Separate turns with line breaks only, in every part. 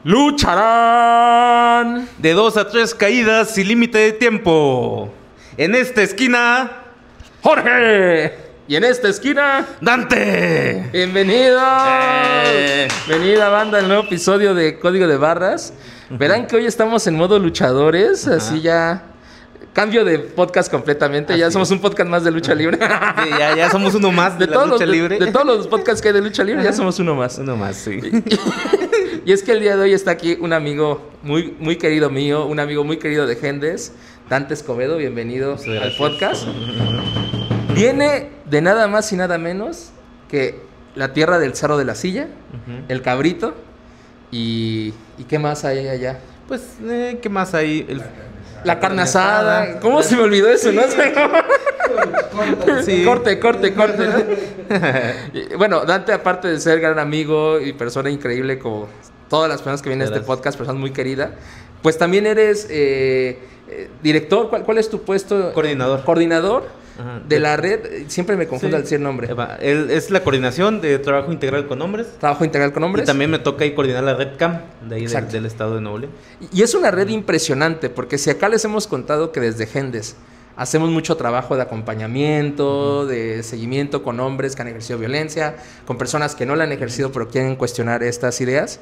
lucharán
de 2 a 3 caídas sin límite de tiempo. En esta esquina,
Jorge. Y en esta esquina,
Dante.
Bienvenidos. Bienvenida, banda, al nuevo episodio de Código de Barras. Verán que hoy estamos en modo luchadores. Así ya... Cambio de podcast completamente.
Así
ya somos un podcast más de lucha libre.
Sí, ya somos uno más de la lucha libre.
De todos los podcasts que hay de lucha libre, ya somos uno más.
Uno más, sí.
Y es que el día de hoy está aquí un amigo muy, muy querido mío, un amigo muy querido de Gendes, Dante Escobedo. Bienvenido al podcast. Viene de nada más y nada menos que la tierra del Cerro de la Silla, el Cabrito. ¿Y qué más hay allá?
Pues, ¿qué más hay?
La carne asada. ¿Cómo se me olvidó eso, no? Sí. Corte, ¿no? Bueno, Dante, aparte de ser gran amigo y persona increíble, como todas las personas que vienen a este podcast, persona muy querida, pues también eres director. ¿Cuál es tu puesto? Coordinador. Ajá. De la red, siempre me confundo al decir el nombre.
Él es la coordinación de trabajo integral con hombres.
Trabajo integral con hombres.
Y también me toca ahí coordinar la red CAM, de ahí del estado de Nuevo León.
Y es una red impresionante, porque si acá les hemos contado que desde Gendes hacemos mucho trabajo de acompañamiento, de seguimiento con hombres que han ejercido violencia, con personas que no la han ejercido pero quieren cuestionar estas ideas,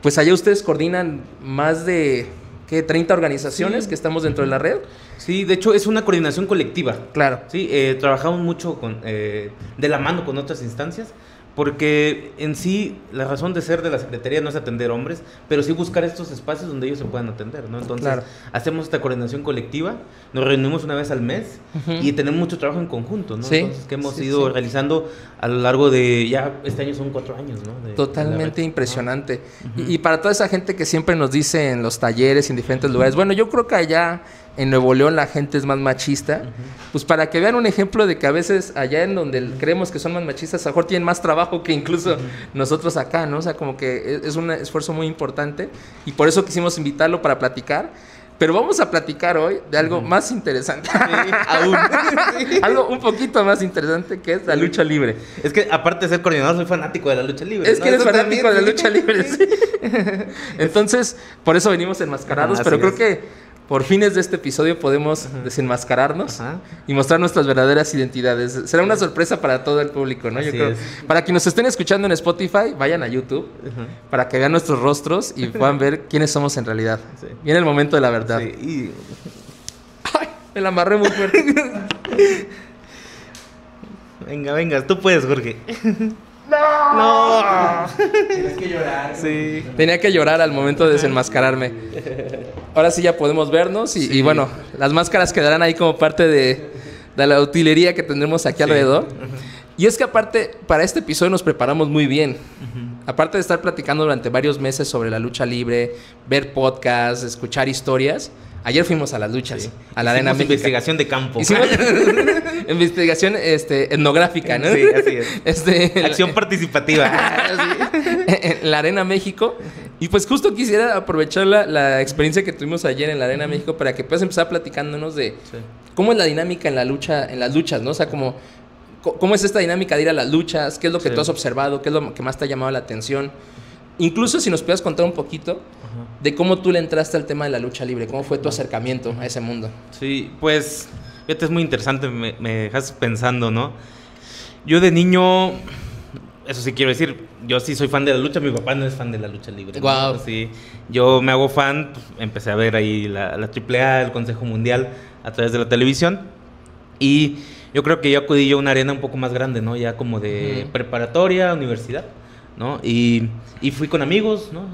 pues allá ustedes coordinan más de... ¿Qué? 30 organizaciones que estamos dentro de la red.
Sí, de hecho es una coordinación colectiva.
Claro.
Sí, trabajamos mucho de la mano con otras instancias, porque en sí la razón de ser de la Secretaría no es atender hombres, pero sí buscar estos espacios donde ellos se puedan atender, ¿no? Entonces, hacemos esta coordinación colectiva, nos reunimos una vez al mes y tenemos mucho trabajo en conjunto, ¿no? Sí. Entonces, que hemos ido realizando a lo largo de, ya este año son 4 años, ¿no?
Totalmente impresionante. Y para toda esa gente que siempre nos dice en los talleres, en diferentes lugares, bueno, yo creo que allá en Nuevo León la gente es más machista, pues para que vean un ejemplo de que a veces allá en donde creemos que son más machistas, a lo mejor tienen más trabajo que incluso nosotros acá, ¿no? O sea, como que es un esfuerzo muy importante y por eso quisimos invitarlo para platicar. Pero vamos a platicar hoy de algo más interesante. Sí, aún. Algo un poquito más interesante, que es la lucha libre.
Es que aparte de ser coordinador, soy fanático de la lucha libre.
Es que eres fanático de la lucha libre, sí. Entonces, por eso venimos enmascarados, pero creo que por fines de este episodio podemos desenmascararnos y mostrar nuestras verdaderas identidades. Será una sorpresa para todo el público, ¿no? Yo creo. Para quienes nos estén escuchando en Spotify, vayan a YouTube para que vean nuestros rostros y puedan ver quiénes somos en realidad. Sí. Viene el momento de la verdad. Sí. ¡Ay! Me la amarré muy fuerte.
Venga, tú puedes, Jorge.
¡No!
Tienes que llorar.
Sí. Tenía que llorar al momento de desenmascararme. Ahora sí ya podemos vernos y bueno, las máscaras quedarán ahí como parte de la utilería que tendremos aquí alrededor. Y es que aparte, para este episodio nos preparamos muy bien. Aparte de estar platicando durante varios meses sobre la lucha libre, ver podcasts, escuchar historias, ayer fuimos a las luchas, a la Arena México.
Investigación de campo.
Hicimos investigación etnográfica, ¿no?
Sí, así es. Acción participativa.
En la Arena México. Y pues justo quisiera aprovechar la experiencia que tuvimos ayer en la Arena México para que puedas empezar platicándonos de cómo es la dinámica en las luchas, ¿no? O sea, cómo es esta dinámica de ir a las luchas, qué es lo que tú has observado, qué es lo que más te ha llamado la atención. Incluso si nos pudieras contar un poquito de cómo tú le entraste al tema de la lucha libre, cómo fue tu acercamiento a ese mundo.
Sí, pues, fíjate, es muy interesante, me dejas pensando, ¿no? Yo de niño, eso sí quiero decir, yo sí soy fan de la lucha, mi papá no es fan de la lucha libre.
Wow.
¿No? Sí, yo me hago fan, pues, empecé a ver ahí la AAA, el Consejo Mundial, a través de la televisión, y yo creo que yo acudí a una arena un poco más grande, ¿no? Ya como de preparatoria, universidad, ¿no? Y fui con amigos, ¿no?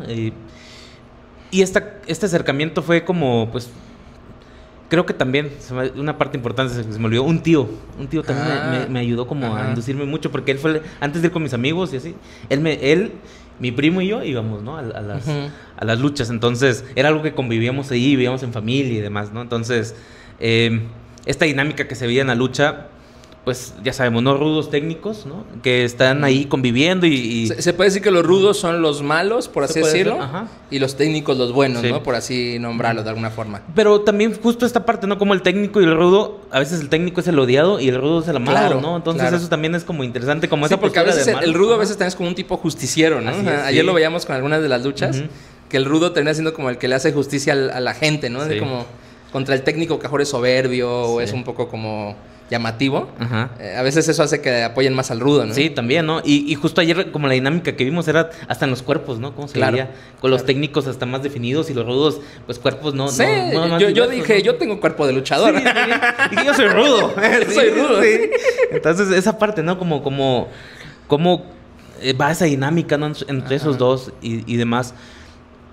Y este acercamiento fue como, pues, creo que también, una parte importante se me olvidó, un tío también me ayudó como a inducirme mucho, porque él fue, antes de ir con mis amigos y así, mi primo y yo íbamos, ¿no? A las luchas, entonces, era algo que convivíamos ahí, vivíamos en familia y demás, ¿no? Entonces, esta dinámica que se veía en la lucha, pues ya sabemos, ¿no? Rudos técnicos, ¿no? Que están ahí conviviendo y...
Se puede decir que los rudos son los malos, por así decirlo, y los técnicos los buenos, ¿no? Por así nombrarlos de alguna forma.
Pero también justo esta parte, ¿no? Como el técnico y el rudo, a veces el técnico es el odiado y el rudo es el amado, ¿no? Entonces eso también es como interesante, como esa
porque a veces el rudo a veces también es como un tipo justiciero, ¿no? Ayer lo veíamos con algunas de las luchas, que el rudo termina siendo como el que le hace justicia a la gente, ¿no?
Sí.
Como contra el técnico que a lo mejor es soberbio o es un poco como llamativo.
Ajá.
A veces eso hace que apoyen más al rudo, ¿no?
Sí, también, ¿no? Y justo ayer como la dinámica que vimos era hasta en los cuerpos, ¿no? ¿Cómo se veía? Con los técnicos hasta más definidos y los rudos, pues cuerpos no...
Sí,
no
yo dije, ¿no? Yo tengo cuerpo de luchador.
Sí, sí. Y yo soy rudo.
Yo soy rudo.
Sí. Entonces esa parte, ¿no? Como va esa dinámica, ¿no? Entre esos dos y demás.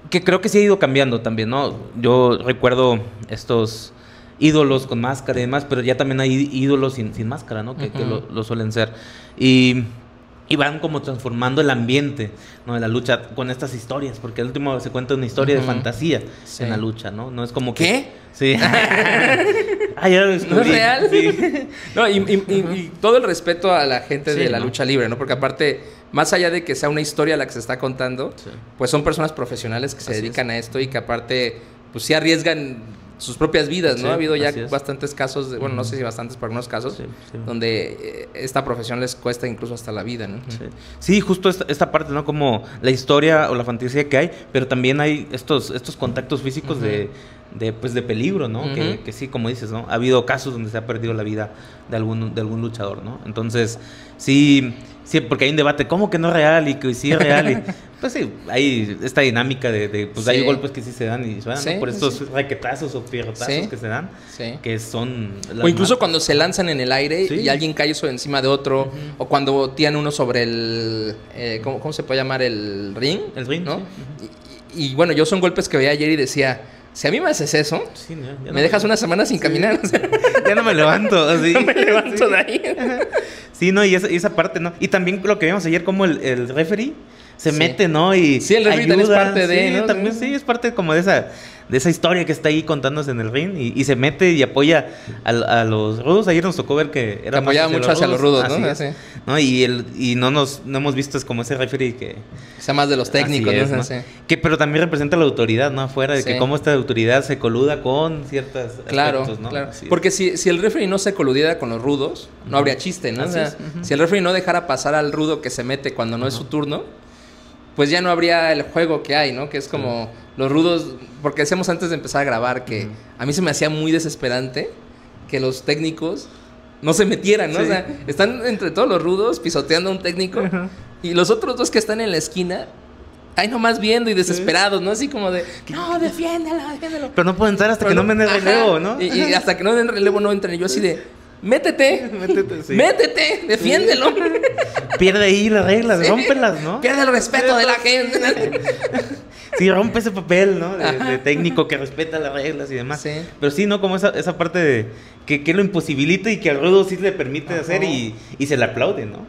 Que creo que sí ha ido cambiando también, ¿no? Yo recuerdo estos ídolos con máscara y demás, pero ya también hay ídolos sin máscara, ¿no? Que lo suelen ser. Y van como transformando el ambiente, ¿no? De la lucha con estas historias, porque al último se cuenta una historia de fantasía en la lucha, ¿no? No es como que...
¿Qué?
Sí. Ya lo descubrí.
¿No es real?
Sí.
No, y todo el respeto a la gente de la lucha libre, ¿no? Porque aparte, más allá de que sea una historia la que se está contando, pues son personas profesionales que se dedican a esto y que aparte, pues sí arriesgan sus propias vidas, ¿no?
Sí,
ha habido ya bastantes casos, bueno, no sé si bastantes, pero algunos casos, donde esta profesión les cuesta incluso hasta la vida, ¿no?
Sí, justo esta parte, ¿no? Como la historia o la fantasía que hay, pero también hay estos contactos físicos de peligro, ¿no? Que sí, como dices, ¿no? Ha habido casos donde se ha perdido la vida de algún luchador, ¿no? Entonces, sí, porque hay un debate, ¿cómo que no es real? Y que sí es real. Y, pues sí, hay esta dinámica pues hay golpes que sí se dan y suenan, ¿no? Por estos raquetazos o pierrotazos que se dan, que son...
O incluso cuando se lanzan en el aire y alguien cae sobre encima de otro, o cuando tiran uno sobre el... ¿cómo se puede llamar? El ring.
El ring,
¿no? Y bueno, yo son golpes que veía ayer y decía... Si a mí me haces eso, me dejas una semana sin caminar. O sea,
ya no me levanto. Así.
No me levanto de ahí.
Sí, ¿no? Y esa parte, ¿no? Y también lo que vimos ayer, como el referee se mete, ¿no? Y
sí, el referee también es parte de... ¿no?
También es parte como de esa historia que está ahí contándose en el ring y se mete y apoya a los rudos. Ayer nos tocó ver que era
apoyaba mucho hacia los rudos, ¿no?
Sí. ¿No? Y no hemos visto es como ese referee que
sea más de los técnicos,
¿no?
Sí.
Pero también representa la autoridad, ¿no? Afuera de que cómo esta autoridad se coluda con ciertas aspectos, ¿no?
Claro. Porque si el referee no se coludiera con los rudos, no habría chiste, ¿no? O sea, si el referee no dejara pasar al rudo que se mete cuando no es su turno, pues ya no habría el juego que hay, ¿no? Que es como los rudos, porque decíamos antes de empezar a grabar que a mí se me hacía muy desesperante que los técnicos no se metieran, ¿no? O sea, están entre todos los rudos pisoteando a un técnico y los otros dos que están en la esquina ahí nomás viendo y desesperados, ¿no? Así como de, no, defiéndelo.
Pero no puedo entrar hasta que no me den relevo, ¿no?
Y hasta que no den relevo no entran. Y yo así de, métete, defiéndelo.
Pierde ahí las reglas, rómpelas, ¿no?
Pierde el respeto de la gente.
Sí, rompe ese papel, ¿no? De técnico que respeta las reglas y demás. Sí. Pero sí, ¿no? Como esa parte de que lo imposibilita y que al rudo sí le permite hacer y se le aplaude, ¿no?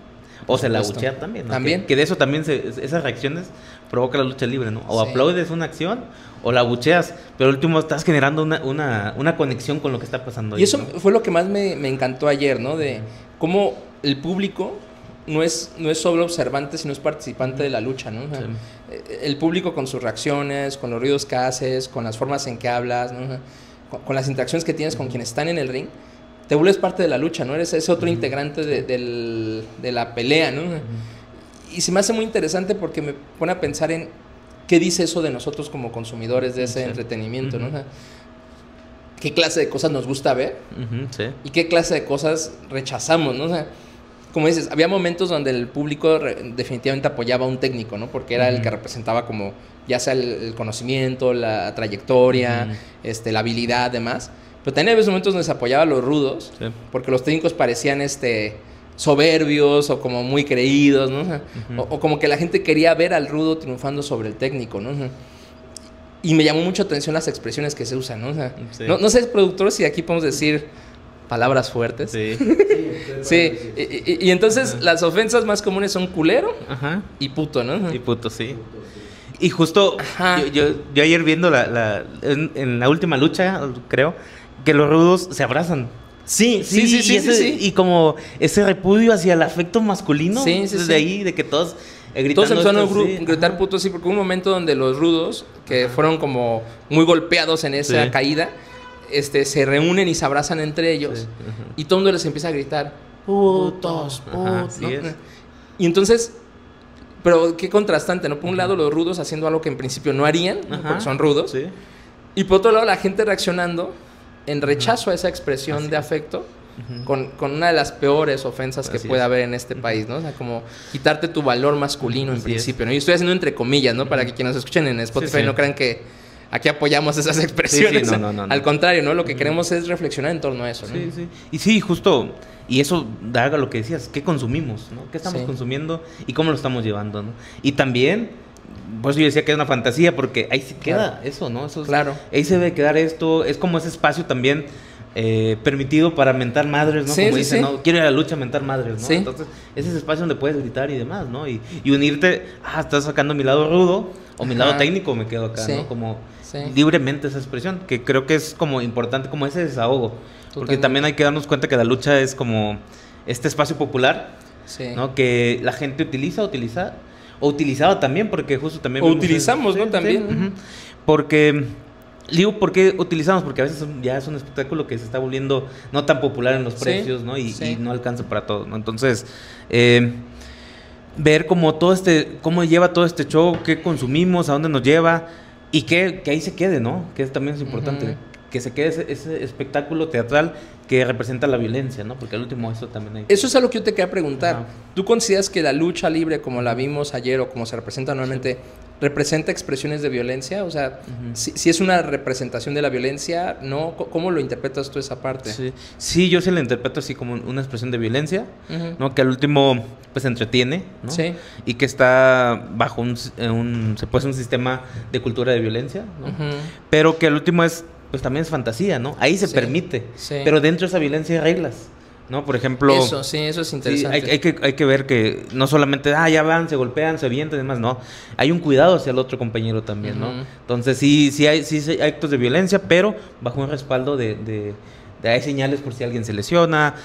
O se la abuchea también, ¿no?
También.
Que de eso también esas reacciones provoca la lucha libre, ¿no? O aplaudes una acción o la abucheas, pero al último estás generando una conexión con lo que está pasando.
Y eso fue lo que más me encantó ayer, ¿no? De cómo el público no es solo observante, sino es participante de la lucha, ¿no? O sea, el público con sus reacciones, con los ruidos que haces, con las formas en que hablas, ¿no? Con las interacciones que tienes con quienes están en el ring, te vuelves parte de la lucha, ¿no? Eres ese otro integrante de la pelea, ¿no? Y se me hace muy interesante porque me pone a pensar en qué dice eso de nosotros como consumidores de ese entretenimiento, ¿no? O sea, qué clase de cosas nos gusta ver y qué clase de cosas rechazamos, ¿no? O sea, como dices, había momentos donde el público definitivamente apoyaba a un técnico, ¿no? Porque era el que representaba como, ya sea el conocimiento, la trayectoria, la habilidad, demás. Pero también había momentos donde se apoyaba a los rudos, porque los técnicos parecían soberbios o como muy creídos, ¿no? O sea, o como que la gente quería ver al rudo triunfando sobre el técnico, ¿no? O sea, y me llamó mucho atención las expresiones que se usan, ¿no? O sea, no sé, productor, si aquí podemos decir palabras fuertes. Sí. Y entonces las ofensas más comunes son culero y puto, ¿no?
Y puto, sí. Y justo yo ayer viendo en la última lucha, creo, que los rudos se abrazan. Sí. Y como ese repudio hacia el afecto masculino, desde ahí, de que todos gritando.
Todos empezaron a gritar putos, porque hubo un momento donde los rudos, que fueron como muy golpeados en esa caída, se reúnen y se abrazan entre ellos, y todo el mundo les empieza a gritar, putos, ¿no? Y entonces, Pero qué contrastante, ¿no? Por un lado, los rudos haciendo algo que en principio no harían, ¿no? Porque son rudos.
Sí.
Y por otro lado, la gente reaccionando en rechazo a esa expresión de afecto con una de las peores ofensas que puede haber en este país, ¿no? O sea, como quitarte tu valor masculino en principio, ¿no? Y estoy haciendo entre comillas, ¿no? Para que quienes nos escuchen en Spotify no crean que aquí apoyamos esas expresiones.
No.
Al contrario, ¿no? Lo que queremos es reflexionar en torno a eso, ¿no?
Sí. Y sí, justo... Y eso da a lo que decías, ¿qué consumimos, no? ¿Qué estamos consumiendo y cómo lo estamos llevando, no? Y también, pues yo decía que es una fantasía porque ahí se queda eso, ¿no? Eso es, ahí se debe quedar esto, es como ese espacio también permitido para mentar madres, ¿no? Como dicen, ¿no? Quiero ir a la lucha a mentar madres, ¿no? Entonces, es ese espacio donde puedes gritar y demás, ¿no? Y unirte, estás sacando mi lado rudo o mi lado técnico, me quedo acá, ¿no? Como libremente esa expresión, que creo que es como importante, como ese desahogo. Porque también hay que darnos cuenta que la lucha es como este espacio popular, ¿no? Que la gente o utilizaba también, porque justo también...
O utilizamos, ¿no? También.
Porque... Digo, ¿por qué utilizamos? Porque a veces ya es un espectáculo que se está volviendo no tan popular en los precios, ¿no? Y no alcanza para todo, ¿no? Entonces, ver como cómo lleva todo este show, qué consumimos, a dónde nos lleva y que ahí se quede, ¿no? Que también es importante. Que se quede ese espectáculo teatral que representa la violencia, ¿no? Porque al último eso también hay...
Eso es algo que yo te quería preguntar. ¿Tú consideras que la lucha libre, como la vimos ayer o como se representa normalmente, representa expresiones de violencia? O sea, si es una representación de la violencia, ¿no? ¿Cómo lo interpretas tú esa parte?
Sí, yo sí la interpreto así como una expresión de violencia, ¿no? Que al último, pues, entretiene, ¿no? Sí. Y que está bajo un sistema de cultura de violencia, ¿no? Pero que al último pues también es fantasía, ¿no? Ahí se permite, pero dentro de esa violencia hay reglas, ¿no? Por ejemplo...
Eso es interesante.
Hay que ver que no solamente, ya van, se golpean, se avientan y demás, no. Hay un cuidado hacia el otro compañero también, ¿no? Entonces sí hay actos de violencia, pero bajo un respaldo de hay señales por si alguien se lesiona,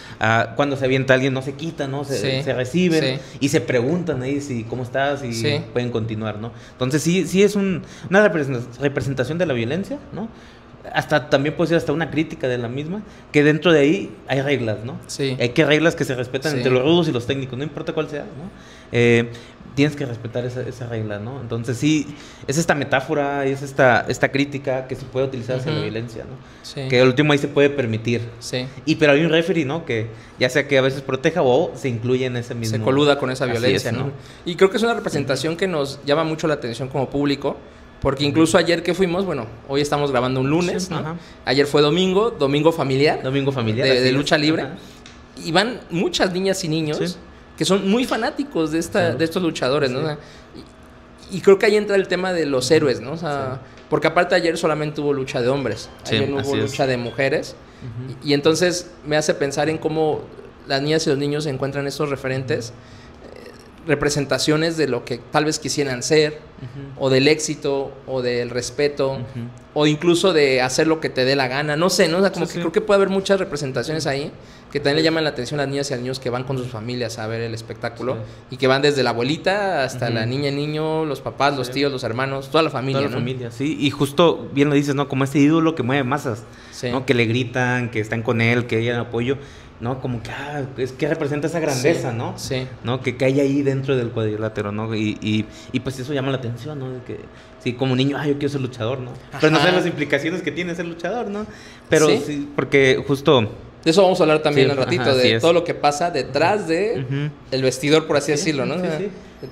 cuando se avienta alguien no se quita, ¿no? Se reciben y se preguntan ahí cómo estás y pueden continuar, ¿no? Entonces sí es una representación de la violencia, ¿no? Hasta también puede ser hasta una crítica de la misma, que dentro de ahí hay reglas, ¿no? Hay reglas que se respetan entre los rudos y los técnicos, no importa cuál sea, ¿no? Tienes que respetar esa regla, ¿no? Entonces sí, es esta metáfora, es esta crítica que se puede utilizar hacia la violencia, ¿no? Que al último ahí se puede permitir. Pero hay un referee, ¿no? Que ya sea que a veces proteja o se incluye en ese mismo...
Se coluda con esa violencia, ¿no? Y creo que es una representación que nos llama mucho la atención como público. Porque incluso ayer que fuimos, hoy estamos grabando un lunes, ¿no? Ayer fue domingo familiar.
Domingo familiar.
De lucha libre. Y van muchas niñas y niños que son muy fanáticos de estos luchadores, ¿no? O sea, y creo que ahí entra el tema de los héroes, ¿no? O sea, porque aparte ayer solamente hubo lucha de hombres. Ayer no hubo lucha de mujeres. Y entonces me hace pensar en cómo las niñas y los niños encuentran estos referentes, representaciones de lo que tal vez quisieran ser, o del éxito, o del respeto, o incluso de hacer lo que te dé la gana, no sé, ¿no? O sea, como que creo que puede haber muchas representaciones ahí que también le llaman la atención a las niñas y a los niños que van con sus familias a ver el espectáculo, y que van desde la abuelita hasta la niña, niño, los papás, los tíos, los hermanos, toda la familia,
toda la familia, sí, y justo bien lo dices, ¿no? Como este ídolo que mueve masas, ¿no? Que le gritan, que están con él, que hayan apoyo, ¿no? Como que, es que representa esa grandeza, ¿no? ¿No? Que hay ahí dentro del cuadrilátero, ¿no? Y pues eso llama la atención, ¿no? De que, sí, como niño, yo quiero ser luchador, ¿no? Pero no sé las implicaciones que tiene ser luchador, ¿no? Pero sí, porque justo...
De eso vamos a hablar también un ratito, de todo lo que pasa detrás de el vestidor, por así decirlo, ¿no?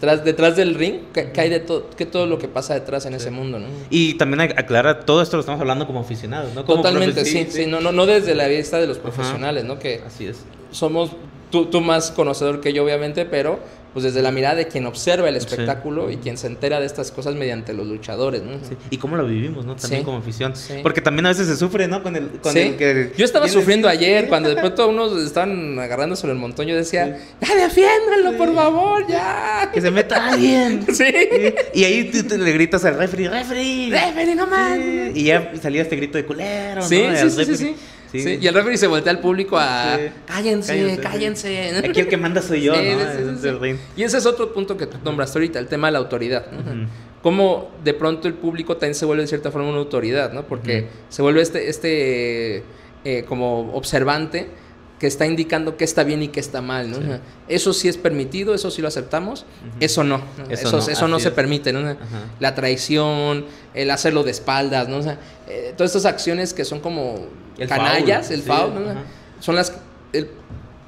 Detrás del ring, que hay de todo lo que pasa detrás en ese mundo, ¿no?
Y también aclarar, todo esto lo estamos hablando como aficionados, ¿no? Como
totalmente, sí. No desde la vista de los profesionales, ¿no? Que
así es.
Somos tú más conocedor que yo, obviamente, pero pues desde la mirada de quien observa el espectáculo y quien se entera de estas cosas mediante los luchadores, ¿no?
Y cómo lo vivimos, ¿no? También como afición. Porque también a veces se sufre, ¿no? Con el que...
Yo estaba sufriendo ayer cuando de pronto unos estaban agarrándose el montón. Yo decía, ¡ya defiéndanlo, por favor, ya!
Que se meta alguien. Y ahí tú le gritas al referee,
no mames.
Y ya salía este grito de culero, ¿no?
Sí. Y el referee se voltea al público a... Cállense.
Aquí el que manda soy yo, ¿no?
Y ese es otro punto que tú nombraste ahorita, el tema de la autoridad, ¿no? Cómo de pronto el público también se vuelve de cierta forma una autoridad, ¿no? Porque se vuelve como observante que está indicando qué está bien y qué está mal, ¿no? Sí. Eso sí es permitido, eso sí lo aceptamos, eso no, ¿no? Eso no se permite, ¿no? La traición, el hacerlo de espaldas, ¿no? O sea, todas estas acciones que son como el canallas, foul, el foul, ¿no? Son las que el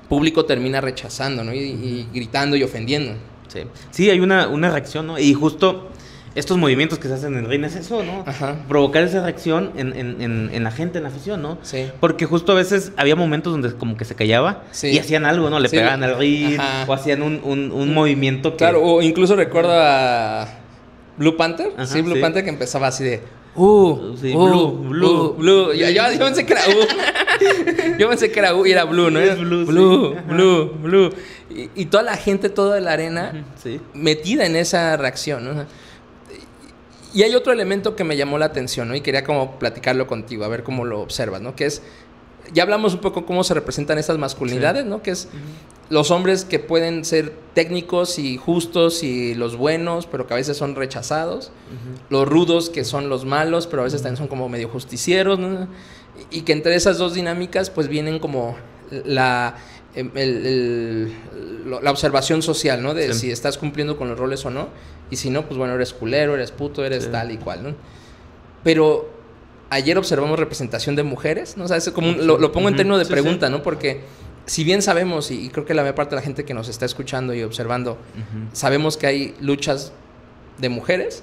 público termina rechazando, ¿no? Y gritando y ofendiendo.
Sí, sí, hay una reacción, ¿no? Y justo estos movimientos que se hacen en el ring es eso, ¿no? Provocar esa reacción en la gente, en la afición, ¿no?
Sí.
Porque justo a veces había momentos donde como que se callaba y hacían algo, ¿no? Le pegaban al ring o hacían un movimiento que...
Claro, o incluso recuerdo a Blue Panther, Blue Panther que empezaba así de... Blue. Yo pensé que era yo pensé que era y era Blue, ¿no?
Es
Blue. Y toda la gente, toda la arena metida en esa reacción, ¿no? Y hay otro elemento que me llamó la atención, ¿no? Y quería como platicarlo contigo, a ver cómo lo observas, ¿no? Que es, ya hablamos un poco cómo se representan estas masculinidades, ¿no? Que es los hombres que pueden ser técnicos y justos y los buenos, pero que a veces son rechazados. Los rudos, que son los malos, pero a veces también son como medio justicieros, ¿no? Y que entre esas dos dinámicas, pues vienen como la observación social, ¿no? De si estás cumpliendo con los roles o no. Y si no, pues bueno, eres culero, eres puto, eres tal y cual, ¿no? Pero ayer observamos representación de mujeres, ¿no? O sea, es como lo pongo en términos de pregunta, ¿no? Porque si bien sabemos, y creo que la mayor parte de la gente que nos está escuchando y observando, sabemos que hay luchas de mujeres.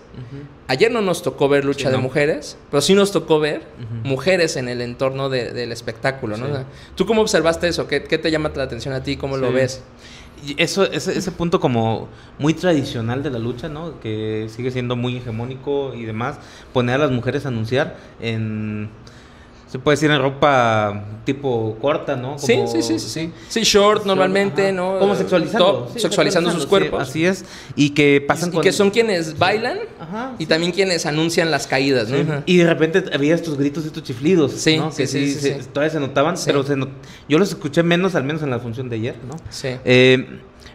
Ayer no nos tocó ver lucha de mujeres, pero sí nos tocó ver mujeres en el entorno del espectáculo, ¿no? O sea, ¿tú cómo observaste eso? ¿Qué te llama la atención a ti? ¿Cómo lo ves?
Eso, ese punto como muy tradicional de la lucha, ¿no? Que sigue siendo muy hegemónico y demás. Poner a las mujeres a anunciar en... Se puede decir en ropa tipo corta, ¿no? Como,
sí, short normalmente, ¿no?
Como sexualizando.
Sexualizando sus cuerpos.
Así es. Y que pasan
que son quienes bailan y también quienes anuncian las caídas, ¿no?
Y de repente había estos gritos y estos chiflidos, ¿no? Que todavía se notaban, pero yo los escuché menos, al menos en la función de ayer, ¿no?
Sí.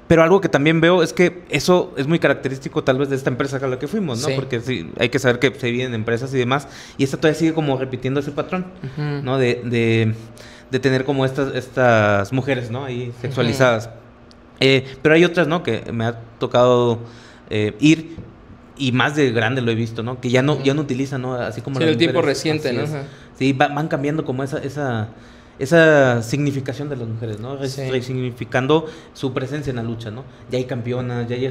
Pero algo que también veo es que eso es muy característico tal vez de esta empresa a la que fuimos, ¿no? Porque sí, hay que saber que se viven empresas y demás, y esta todavía sigue como repitiendo ese patrón, ¿no? De tener como estas mujeres, ¿no? Ahí sexualizadas. Pero hay otras, ¿no? Que me ha tocado ir, y más de grande lo he visto, ¿no? Que ya no utilizan, ¿no? Así como
el tiempo reciente, ¿no?
Sí, van cambiando como esa significación de las mujeres, ¿no? Resignificando su presencia en la lucha, ¿no? Ya hay campeonas, ya hay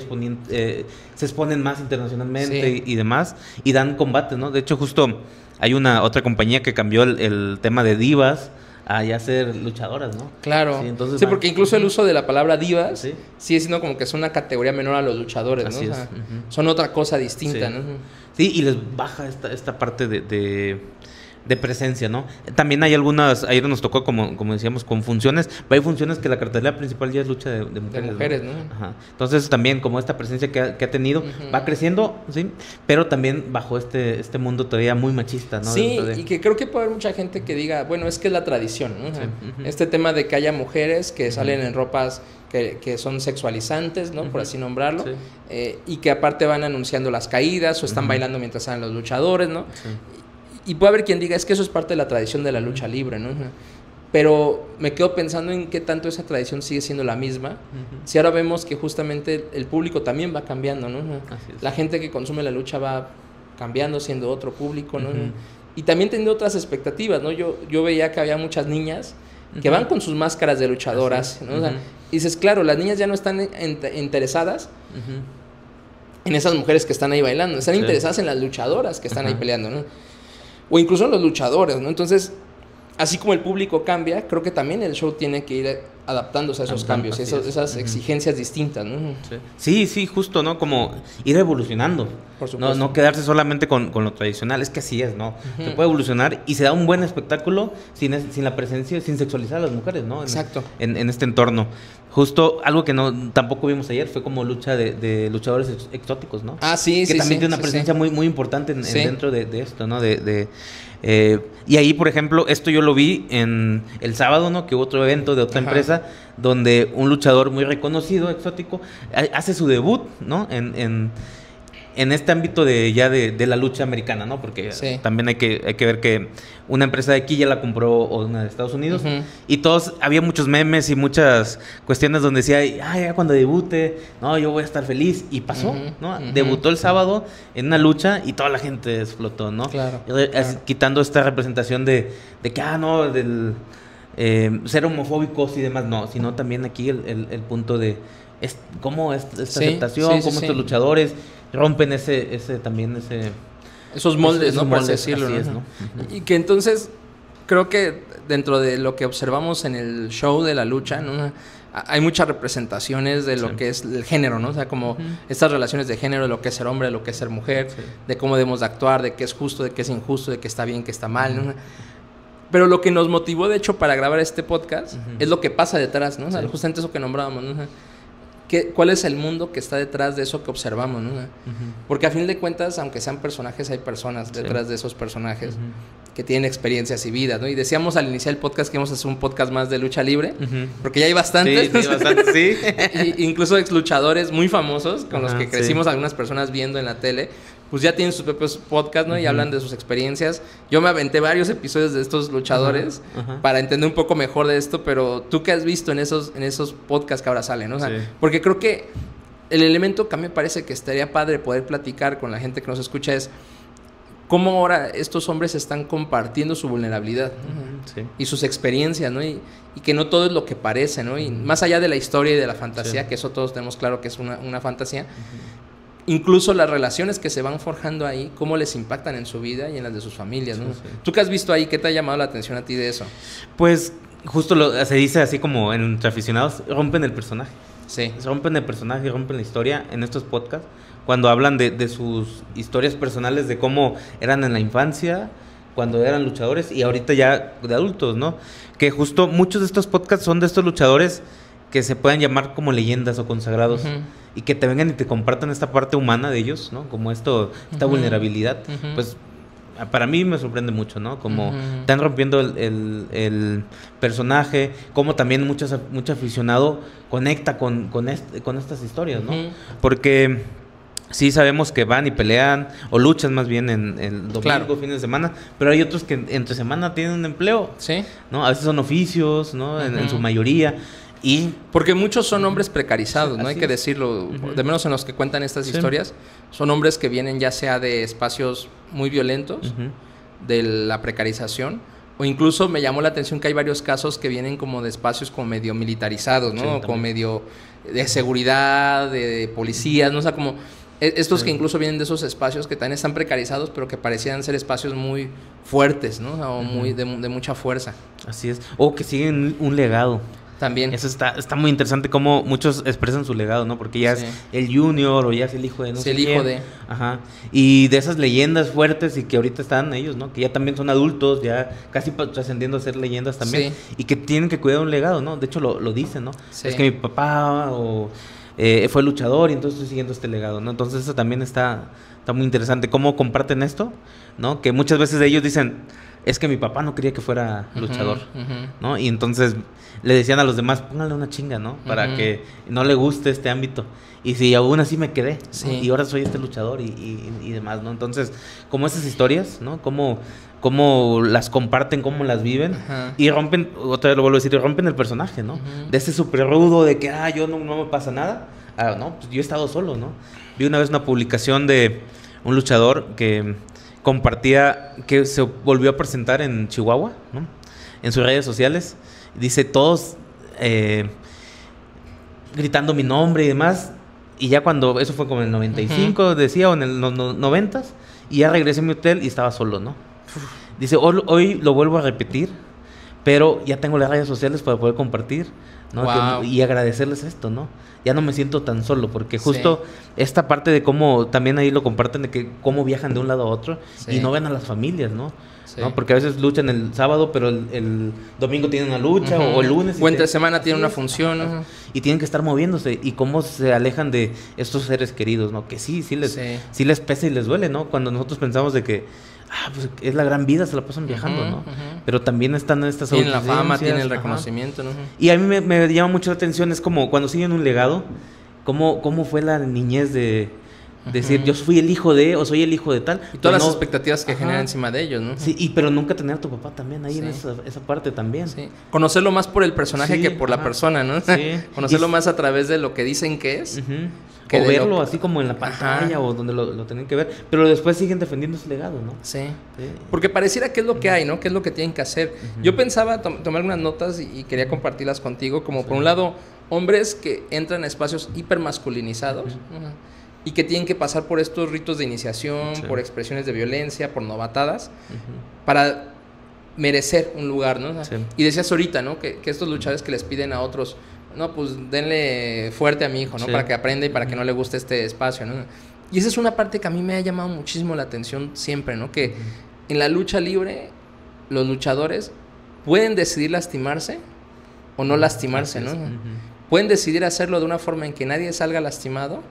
se exponen más internacionalmente y demás, y dan combate, ¿no? De hecho, justo hay otra compañía que cambió el tema de divas a ya ser luchadoras, ¿no?
Claro. Sí, porque incluso el uso de la palabra divas sigue siendo como que es una categoría menor a los luchadores, ¿no?
Así
o sea, son otra cosa distinta, ¿no?
Sí, y les baja esta parte de presencia, ¿no? También hay algunas, ayer nos tocó, como decíamos, con funciones, pero hay funciones que la cartelera principal ya es lucha de mujeres.
De mujeres, ¿no?
Ajá. Entonces también como esta presencia que ha tenido, va creciendo, ¿sí? Pero también bajo este mundo todavía muy machista, ¿no?
Sí, y que creo que puede haber mucha gente que diga, bueno, es que es la tradición, ¿no? Este tema de que haya mujeres que salen en ropas que son sexualizantes, ¿no? Por así nombrarlo, y que aparte van anunciando las caídas o están bailando mientras salen los luchadores, ¿no? Y puede haber quien diga, es que eso es parte de la tradición de la lucha libre, ¿no? Pero me quedo pensando en qué tanto esa tradición sigue siendo la misma. Si ahora vemos que justamente el público también va cambiando, ¿no? La gente que consume la lucha va cambiando, siendo otro público, ¿no? Y también teniendo otras expectativas, ¿no? Yo veía que había muchas niñas que van con sus máscaras de luchadoras, ¿no? O sea, y dices, claro, las niñas ya no están interesadas en esas mujeres que están ahí bailando, están interesadas en las luchadoras que están ahí peleando, ¿no? O incluso en los luchadores, ¿no? Entonces, así como el público cambia, creo que también el show tiene que ir adaptándose a esos cambios, esas exigencias distintas, ¿no?
Sí, justo, ¿no? Como ir evolucionando.
Por supuesto.
No quedarse solamente con lo tradicional, es que así es, ¿no? Se puede evolucionar y se da un buen espectáculo sin la presencia, sin sexualizar a las mujeres, ¿no?
Exacto.
En este entorno. Justo algo que tampoco vimos ayer fue como lucha de luchadores exóticos, ¿no?
Ah, sí,
que también tiene una presencia muy, muy importante dentro de esto, ¿no? Y ahí, por ejemplo, esto yo lo vi en el sábado, ¿no? Que hubo otro evento de otra empresa donde un luchador muy reconocido, exótico, hace su debut, ¿no? en este ámbito de la lucha americana, ¿no? Porque también hay que ver que una empresa de aquí ya la compró una de Estados Unidos. Y había muchos memes y muchas cuestiones donde decía, ya cuando debute, no, yo voy a estar feliz. Y pasó, ¿no? Debutó el sábado en una lucha y toda la gente explotó, ¿no?
Claro.
Quitando esta representación de que, no, del ser homofóbicos y demás, no, sino también aquí el punto de cómo esta aceptación, cómo estos luchadores rompen esos
moldes, ¿no? Por así decirlo, ¿no? Y que entonces creo que dentro de lo que observamos en el show de la lucha, ¿no? Hay muchas representaciones de lo que es el género, ¿no? O sea, como estas relaciones de género, de lo que es ser hombre, de lo que es ser mujer, de cómo debemos de actuar, de qué es justo, de qué es injusto, de qué está bien, qué está mal, ¿no? Pero lo que nos motivó, de hecho, para grabar este podcast es lo que pasa detrás, ¿no? O sea, justamente eso que nombrábamos, ¿no? ¿Cuál es el mundo que está detrás de eso que observamos, ¿no? Porque a fin de cuentas, aunque sean personajes, hay personas detrás de esos personajes que tienen experiencias y vidas, ¿no? Y decíamos al iniciar el podcast que íbamos a hacer un podcast más de lucha libre, porque ya hay bastantes. Sí, bastantes, sí. Incluso ex luchadores muy famosos con los que crecimos algunas personas viendo en la tele, pues ya tienen sus propios podcasts, ¿no? Y hablan de sus experiencias. Yo me aventé varios episodios de estos luchadores para entender un poco mejor de esto, pero ¿tú qué has visto en esos podcasts que ahora salen, ¿no? O sea, porque creo que el elemento que a mí me parece que estaría padre poder platicar con la gente que nos escucha es cómo ahora estos hombres están compartiendo su vulnerabilidad, ¿no? Y sus experiencias, ¿no? Y que no todo es lo que parece, ¿no? Y más allá de la historia y de la fantasía, que eso todos tenemos claro que es una fantasía, incluso las relaciones que se van forjando ahí, cómo les impactan en su vida y en las de sus familias, ¿no? ¿Tú qué has visto ahí? ¿Qué te ha llamado la atención a ti de eso?
Pues justo se dice así como entre aficionados, rompen el personaje.
Sí.
Rompen el personaje, rompen la historia en estos podcasts, cuando hablan de sus historias personales, de cómo eran en la infancia, cuando eran luchadores y ahorita ya de adultos, ¿no? Que justo muchos de estos podcasts son de estos luchadores que se puedan llamar como leyendas o consagrados y que te vengan y te compartan esta parte humana de ellos, ¿no? Como esta vulnerabilidad, pues para mí me sorprende mucho, ¿no? Como están rompiendo el personaje, como también mucho aficionado conecta con estas historias, ¿no? Porque sí sabemos que van y pelean o luchan más bien en el domingo, fin de semana, pero hay otros que entre semana tienen un empleo, ¿no? A veces son oficios, ¿no? En su mayoría. Y
porque muchos son hombres precarizados, ¿no? Hay que decirlo, de menos en los que cuentan estas historias, son hombres que vienen ya sea de espacios muy violentos, de la precarización, o incluso me llamó la atención que hay varios casos que vienen como de espacios como medio militarizados, ¿no? Como medio de seguridad, de policías, ¿no? O sea, como estos que incluso vienen de esos espacios que también están precarizados, pero que parecían ser espacios muy fuertes, ¿no? O muy de mucha fuerza.
Así es. O que siguen un legado.
También.
Eso está muy interesante cómo muchos expresan su legado, ¿no? Porque ya es el junior o ya es el hijo de no sé quién. Ajá. Y de esas leyendas fuertes y que ahorita están ellos, ¿no? Que ya también son adultos, ya casi trascendiendo a ser leyendas también. Y que tienen que cuidar un legado, ¿no? De hecho lo dicen, ¿no? Es que mi papá fue luchador y entonces estoy siguiendo este legado, ¿no? Entonces eso también está muy interesante. Cómo comparten esto, ¿no? Que muchas veces ellos dicen, es que mi papá no quería que fuera luchador, ¿no? Y entonces le decían a los demás, póngale una chinga, ¿no? Para que no le guste este ámbito. Y si aún así me quedé, ¿no? Y ahora soy este luchador y demás, ¿no? Entonces, como esas historias, ¿no? Cómo las comparten, cómo las viven y rompen, otra vez lo vuelvo a decir, rompen el personaje, ¿no? De ese súper rudo de que, yo no me pasa nada. No, pues yo he estado solo, ¿no? Vi una vez una publicación de un luchador que compartía que se volvió a presentar en Chihuahua, ¿no? En sus redes sociales. Dice, todos gritando mi nombre y demás. Y ya cuando, eso fue como en el 95, decía, o en el 90s, y ya regresé a mi hotel y estaba solo, ¿no? Dice, hoy lo vuelvo a repetir, pero ya tengo las redes sociales para poder compartir, ¿no? Y agradecerles esto, ¿no? Ya no me siento tan solo, porque justo esta parte de cómo también ahí lo comparten, de que cómo viajan de un lado a otro y no ven a las familias, ¿no? ¿no? Porque a veces luchan el sábado, pero el domingo tienen una lucha, o el lunes.
O entre semana tienen una función.
Y tienen que estar moviéndose. Y cómo se alejan de estos seres queridos, ¿no? Que sí les pesa y les duele, ¿no? Cuando nosotros pensamos de que pues es la gran vida, se la pasan viajando, ¿no? Pero también están en estas
tienen la fama, tienen el reconocimiento, ¿no?
Y a mí me llama mucho la atención, es como cuando siguen un legado, cómo fue la niñez de decir yo fui el hijo de o soy el hijo de tal.
Y todas las expectativas que generan encima de ellos, ¿no?
Sí, pero nunca tener a tu papá también ahí en esa parte también.
Sí. Conocerlo más por el personaje que por la persona, ¿no? Sí. Conocerlo más a través de lo que dicen que es.
Que o verlo así como en la pantalla o donde lo tienen que ver, pero después siguen defendiendo ese legado, ¿no?
Sí. Porque pareciera que es lo que hay, ¿no? Que es lo que tienen que hacer. Yo pensaba tomar unas notas y quería compartirlas contigo, como por un lado, hombres que entran a espacios hipermasculinizados y que tienen que pasar por estos ritos de iniciación, por expresiones de violencia, por novatadas, para merecer un lugar, ¿no? Y decías ahorita, ¿no? Que estos luchadores que les piden a otros, no, pues denle fuerte a mi hijo, ¿no? Para que aprenda y para que no le guste este espacio, ¿no? Y esa es una parte que a mí me ha llamado muchísimo la atención siempre, ¿no? Que en la lucha libre los luchadores pueden decidir lastimarse o no lastimarse, ¿no? Pueden decidir hacerlo de una forma en que nadie salga lastimado,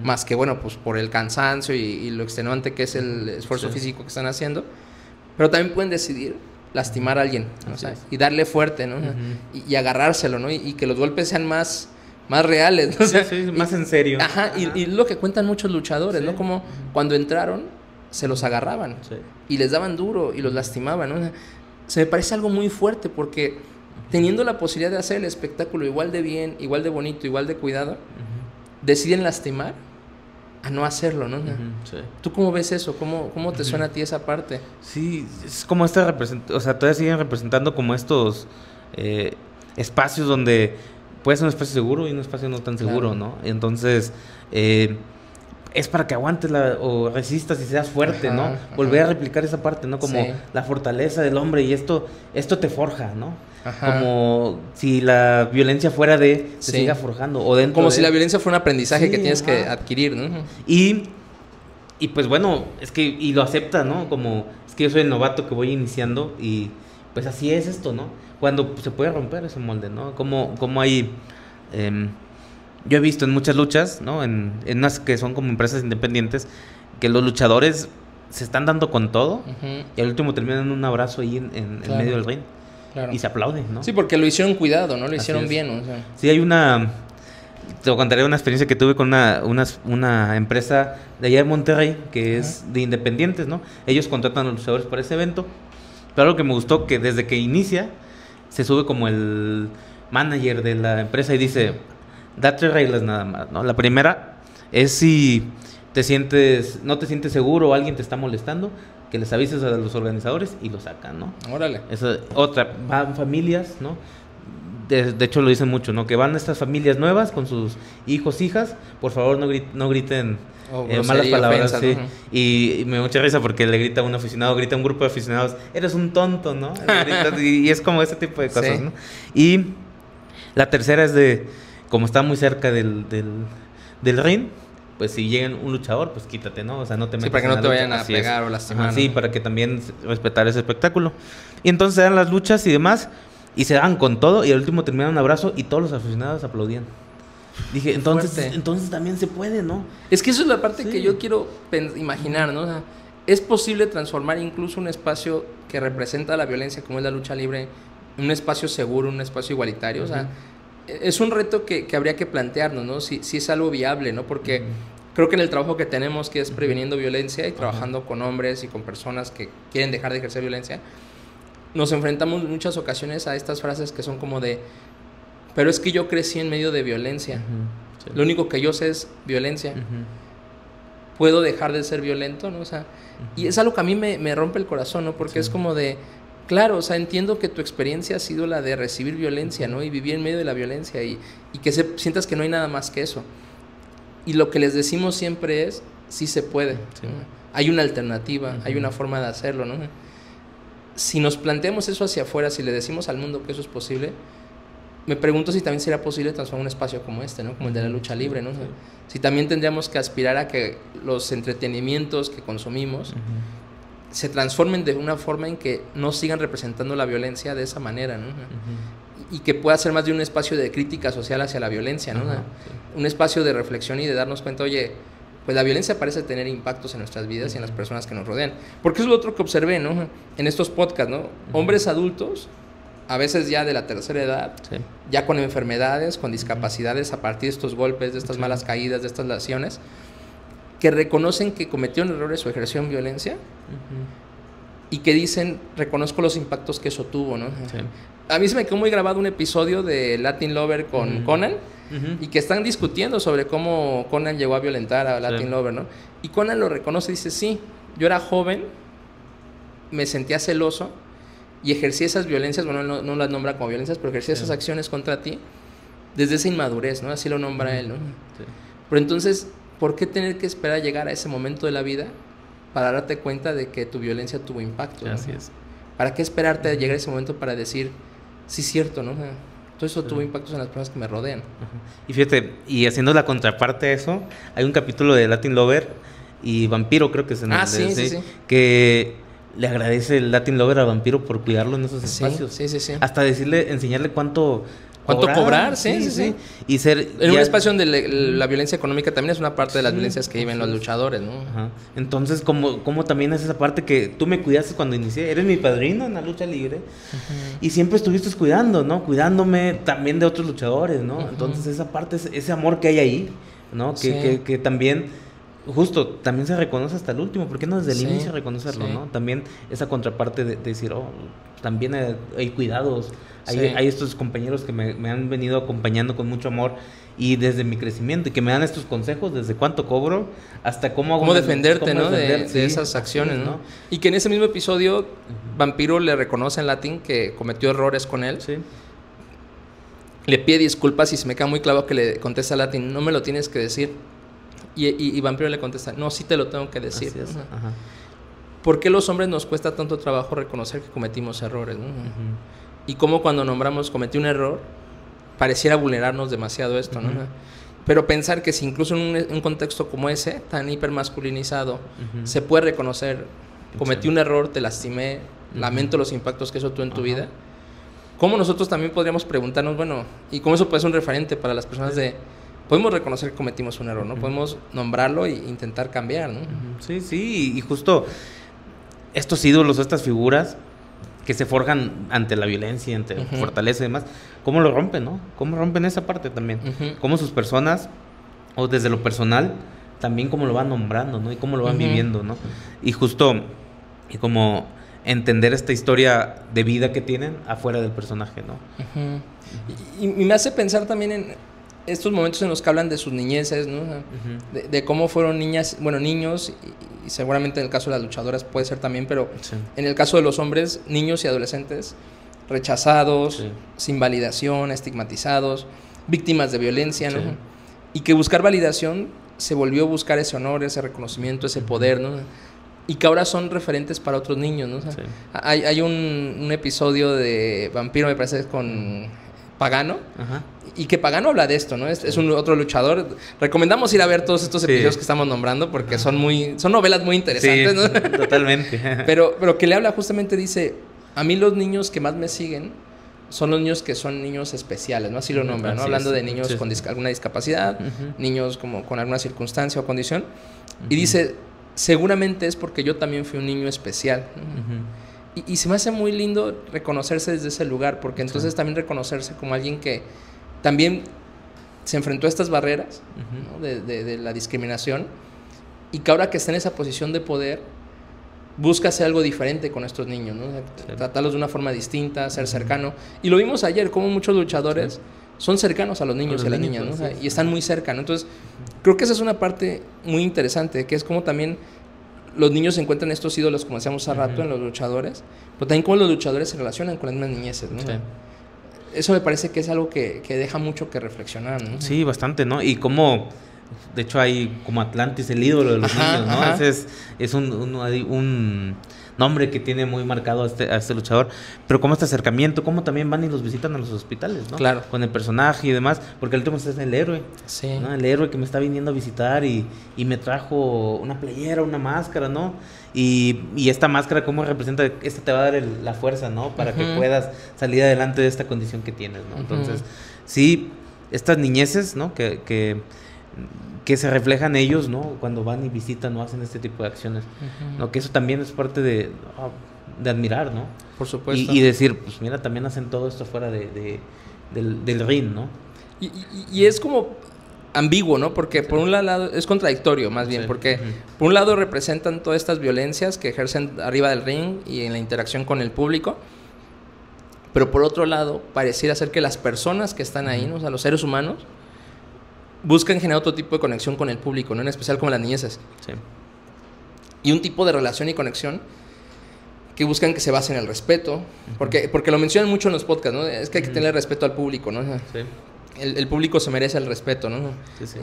más que, bueno, pues por el cansancio y lo extenuante que es el esfuerzo físico que están haciendo, pero también pueden decidir lastimar a alguien, ¿no? O sea, y darle fuerte, ¿no? Y agarrárselo, ¿no? Y que los golpes sean más reales, ¿no? O sea,
más en serio.
Y lo que cuentan muchos luchadores, ¿no? Como cuando entraron, se los agarraban y les daban duro y los lastimaban, ¿no? O sea, se me parece algo muy fuerte porque teniendo la posibilidad de hacer el espectáculo igual de bien, igual de bonito, igual de cuidado, deciden lastimar a no hacerlo, ¿no? ¿Tú cómo ves eso? ¿Cómo te suena a ti esa parte?
Sí, es como o sea, todavía siguen representando como estos espacios donde puede ser un espacio seguro y un espacio no tan seguro, ¿no? Entonces, es para que aguantes o resistas y seas fuerte, ¿no? Volver a replicar esa parte, ¿no? Como la fortaleza del hombre y esto te forja, ¿no? Como si la violencia fuera te siga forjando o dentro
como si la violencia fuera un aprendizaje que tienes que adquirir, ¿no?
Y pues bueno, es que y lo acepta, ¿no? Como es que yo soy el novato que voy iniciando y pues así es esto, ¿no? Cuando se puede romper ese molde, ¿no? Como hay yo he visto en muchas luchas, ¿no? En unas que son como empresas independientes, que los luchadores se están dando con todo y al último terminan en un abrazo ahí en medio del ring. Claro. Y se aplauden, ¿no?
Sí, porque lo hicieron cuidado, ¿no? Lo hicieron bien, o sea.
Sí, te contaré una experiencia que tuve con una empresa de allá de Monterrey, que es de independientes, ¿no? Ellos contratan a los luchadores para ese evento. Pero algo que me gustó, que desde que inicia, se sube como el manager de la empresa y dice, da 3 reglas nada más, ¿no? La primera es si no te sientes seguro o alguien te está molestando, que les avises a los organizadores y lo sacan, ¿no?
Órale.
Otra, van familias, ¿no? De hecho lo dicen mucho, ¿no? Que van estas familias nuevas con sus hijos, hijas, por favor no griten malas palabras, ofensas, ¿no? Y me da mucha risa porque le grita a un aficionado, grita a un grupo de aficionados, eres un tonto, ¿no? y es como ese tipo de cosas, ¿no? Y la tercera es como está muy cerca del ring, pues si llega un luchador, pues quítate, ¿no? O sea, no te metas.
Sí, para que no te vayan a pegar o lastimar.
Sí, para que también respetar ese espectáculo. Y entonces se dan las luchas y demás, y se dan con todo, y al último terminan un abrazo y todos los aficionados aplaudían. Dije, entonces también se puede, ¿no?
Es que eso es la parte que yo quiero imaginar, ¿no? O sea, es posible transformar incluso un espacio que representa la violencia, como es la lucha libre, en un espacio seguro, un espacio igualitario. O sea, es un reto que habría que plantearnos, ¿no? Si es algo viable, ¿no? Porque creo que en el trabajo que tenemos, que es previniendo violencia y trabajando con hombres y con personas que quieren dejar de ejercer violencia, nos enfrentamos en muchas ocasiones a estas frases que son como de, pero es que yo crecí en medio de violencia. Lo único que yo sé es violencia. ¿Puedo dejar de ser violento, no? O sea, y es algo que a mí me rompe el corazón, ¿no? Porque es como de, claro, o sea, entiendo que tu experiencia ha sido la de recibir violencia, ¿no? Y vivir en medio de la violencia y que sientas que no hay nada más que eso. Y lo que les decimos siempre es, sí se puede. ¿No? Hay una alternativa, hay una forma de hacerlo, ¿no? Si nos planteamos eso hacia afuera, si le decimos al mundo que eso es posible, me pregunto si también sería posible transformar un espacio como este, ¿no? Como el de la lucha libre, ¿no? Si también tendríamos que aspirar a que los entretenimientos que consumimos se transformen de una forma en que no sigan representando la violencia de esa manera, ¿no? Y que pueda ser más de un espacio de crítica social hacia la violencia, ¿no? Un espacio de reflexión y de darnos cuenta, oye, pues la violencia parece tener impactos en nuestras vidas y en las personas que nos rodean. Porque eso es lo otro que observé, ¿no? En estos podcasts, ¿no? Hombres adultos, a veces ya de la tercera edad, ya con enfermedades, con discapacidades a partir de estos golpes, de estas malas caídas, de estas lesiones, que reconocen que cometieron errores o ejercieron violencia y que dicen, reconozco los impactos que eso tuvo, ¿no? Sí. A mí se me quedó muy grabado un episodio de Latin Lover con Conan y que están discutiendo sobre cómo Conan llegó a violentar a Latin Lover, ¿no? Y Conan lo reconoce y dice, sí, yo era joven, me sentía celoso y ejercí esas violencias, bueno, no las nombra como violencias, pero ejercí esas acciones contra ti desde esa inmadurez, ¿no? Así lo nombra él, ¿no? Sí. Pero entonces, ¿por qué tener que esperar a llegar a ese momento de la vida para darte cuenta de que tu violencia tuvo impacto? ¿No?
Así es.
¿Para qué esperarte a llegar a ese momento para decir, sí, cierto, ¿no? Todo eso tuvo impactos en las personas que me rodean.
Y fíjate, y haciendo la contraparte a eso, hay un capítulo de Latin Lover y Vampiro, creo que es en el
sí.
Que le agradece el Latin Lover a Vampiro por cuidarlo en esos espacios.
Sí.
Hasta enseñarle cuánto
cobrar, sí.
Y ser
en un espacio donde la violencia económica también es una parte de las violencias que viven los luchadores, ¿no?
Ajá. Entonces, como también es esa parte que tú me cuidaste cuando inicié, eres mi padrino en la lucha libre y siempre estuviste cuidando, ¿no? Cuidándome también de otros luchadores, ¿no? Entonces, esa parte, ese amor que hay ahí, ¿no? Que también, justo, también se reconoce hasta el último, ¿por qué no desde el inicio reconocerlo, ¿no? También esa contraparte de decir, también hay cuidados. Hay estos compañeros que me han venido acompañando con mucho amor y desde mi crecimiento y que me dan estos consejos desde cuánto cobro hasta cómo
defenderte, ¿no? De esas acciones, ¿no? Y que en ese mismo episodio Vampiro le reconoce en Latin que cometió errores con él. Sí. Le pide disculpas y se me queda muy claro que le contesta a Latin, no me lo tienes que decir. Y Vampiro le contesta, no, sí te lo tengo que decir.
Así es. Ajá.
¿Por qué los hombres nos cuesta tanto trabajo reconocer que cometimos errores, ¿no? Y cómo cuando nombramos cometí un error, pareciera vulnerarnos demasiado esto, ¿no? Pero pensar que si incluso en un contexto como ese, tan hipermasculinizado, se puede reconocer, cometí un error, te lastimé, lamento los impactos que eso tuvo en tu vida, ¿cómo nosotros también podríamos preguntarnos, bueno, y cómo eso puede ser un referente para las personas de... Podemos reconocer que cometimos un error, ¿no? Podemos nombrarlo e intentar cambiar, ¿no?
Sí, y justo estos ídolos, estas figuras que se forjan ante la violencia, ante la fortaleza y demás, ¿cómo lo rompen, no? ¿Cómo rompen esa parte también? ¿Cómo sus personas, o desde lo personal, también cómo lo van nombrando, ¿no? Y cómo lo van viviendo, ¿no? Y justo, y como entender esta historia de vida que tienen afuera del personaje, ¿no?
Y me hace pensar también en estos momentos en los que hablan de sus niñeces, ¿no? De cómo fueron niños, y seguramente en el caso de las luchadoras puede ser también, pero en el caso de los hombres, niños y adolescentes rechazados, sin validación, estigmatizados, víctimas de violencia, ¿no? Y que buscar validación se volvió a buscar ese honor, ese reconocimiento, ese poder, ¿no? Y que ahora son referentes para otros niños, ¿no? O sea, hay un episodio de Vampiro, me parece, con Pagano, y que Pagano habla de esto, ¿no? Es un otro luchador. Recomendamos ir a ver todos estos episodios que estamos nombrando porque son novelas muy interesantes, ¿no?
Totalmente.
pero que le habla justamente, dice, a mí los niños que más me siguen son los niños que son niños especiales, ¿no? Así lo nombran, ¿no? Hablando de niños con alguna discapacidad, niños como con alguna circunstancia o condición. Y dice, seguramente es porque yo también fui un niño especial, ¿no? Y se me hace muy lindo reconocerse desde ese lugar, porque entonces también reconocerse como alguien que también se enfrentó a estas barreras, ¿no? de la discriminación, y que ahora que está en esa posición de poder, busca hacer algo diferente con estos niños, ¿no? Tratarlos de una forma distinta, ser cercano. Y lo vimos ayer, como muchos luchadores son cercanos a los niños y a las niñas, ¿no? O sea, y están muy cerca, ¿no? Entonces, creo que esa es una parte muy interesante, que es como también los niños encuentran estos ídolos, como decíamos hace rato, en los luchadores, pero también cómo los luchadores se relacionan con las mismas niñeces, ¿no? Eso me parece que es algo que deja mucho que reflexionar, ¿no? Sí,
bastante, ¿no? Y cómo, de hecho, hay como Atlantis, el ídolo de los niños, ¿no? Ese es un nombre que tiene muy marcado a este luchador, pero como este acercamiento, cómo también van y los visitan a los hospitales, ¿no?
Claro.
Con el personaje y demás, porque el último es el héroe,
sí,
¿no? El héroe que me está viniendo a visitar y me trajo una playera, una máscara, ¿no? Y esta máscara, ¿cómo representa? Esta te va a dar la fuerza, ¿no? Para que puedas salir adelante de esta condición que tienes, ¿no? Entonces, sí, estas niñeces, ¿no? Que se reflejan ellos, ¿no? Cuando van y visitan o hacen este tipo de acciones, ¿no? Que eso también es parte de admirar, ¿no?
Por supuesto.
Y decir, pues mira, también hacen todo esto fuera del ring, ¿no?
Y es como ambiguo, ¿no? Porque por un lado es contradictorio, más bien, porque por un lado representan todas estas violencias que ejercen arriba del ring y en la interacción con el público, pero por otro lado pareciera ser que las personas que están ahí, ¿no? O sea, los seres humanos buscan generar otro tipo de conexión con el público, ¿no? En especial como las niñeces. Sí. Y un tipo de relación y conexión que buscan que se base en el respeto, porque lo mencionan mucho en los podcasts, ¿no? Es que hay que tener respeto al público, ¿no? Sí. El público se merece el respeto, ¿no? Sí, sí.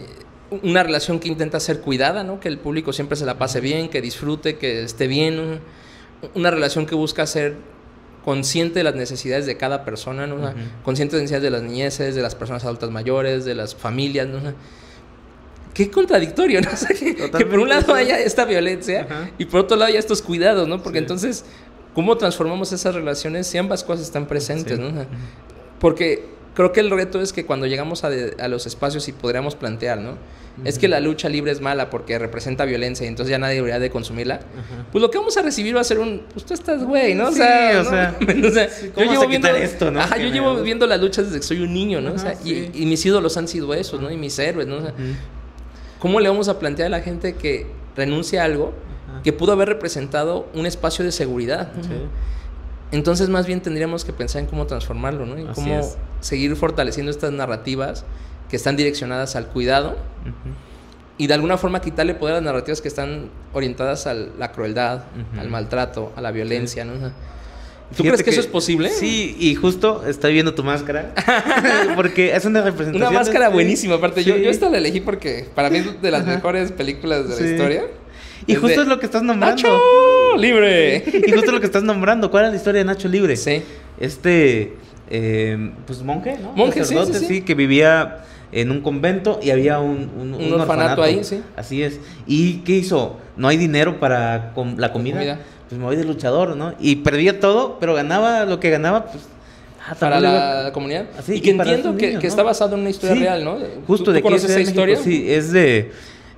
Una relación que intenta ser cuidada, ¿no? Que el público siempre se la pase bien, que disfrute, que esté bien, ¿no? Una relación que busca ser consciente de las necesidades de cada persona, ¿no? Consciente de las necesidades de las niñeces, de las personas adultas mayores, de las familias, ¿no? Qué contradictorio, ¿no? O sea, que por un lado haya esta violencia y por otro lado haya estos cuidados, ¿no? Porque entonces, ¿cómo transformamos esas relaciones si ambas cosas están presentes, ¿no? Porque creo que el reto es que cuando llegamos a los espacios y podríamos plantear, ¿no? Es que la lucha libre es mala porque representa violencia y entonces ya nadie debería de consumirla. Pues lo que vamos a recibir va a ser pues tú estás güey, ¿no? O sea,
¿cómo yo llevo viendo esto, ¿no?
Yo llevo viendo las luchas desde que soy un niño, ¿no? O sea, y mis ídolos han sido esos, ¿no? Y mis héroes, ¿no? O sea, ¿cómo le vamos a plantear a la gente que renuncia a algo que pudo haber representado un espacio de seguridad? Sí. Entonces, más bien tendríamos que pensar en cómo transformarlo, ¿no? Y cómo seguir fortaleciendo estas narrativas que están direccionadas al cuidado y de alguna forma quitarle poder a las narrativas que están orientadas a la crueldad, al maltrato, a la violencia, ¿no? ¿Tú crees que eso es posible?
Sí, y justo estoy viendo tu máscara porque es una representación.
Una máscara buenísima, aparte. Sí. Yo esta la elegí porque para mí es de las mejores películas de la historia.
Y justo es lo que estás nombrando.
¡Nacho Libre!
Y justo lo que estás nombrando. ¿Cuál es la historia de Nacho Libre?
Sí.
Pues monje, ¿no?
Monje,
sí, que vivía en un convento y había un
orfanato ahí, sí.
Así es. ¿Y qué hizo? No hay dinero para la comida. Pues me voy de luchador, ¿no? Y perdía todo, pero ganaba lo que ganaba, pues...
para la comunidad. Así, y que entiendo niños, que está basado en una historia real, ¿no?
Justo.
¿Tú conoces esa historia?
Sí, es de...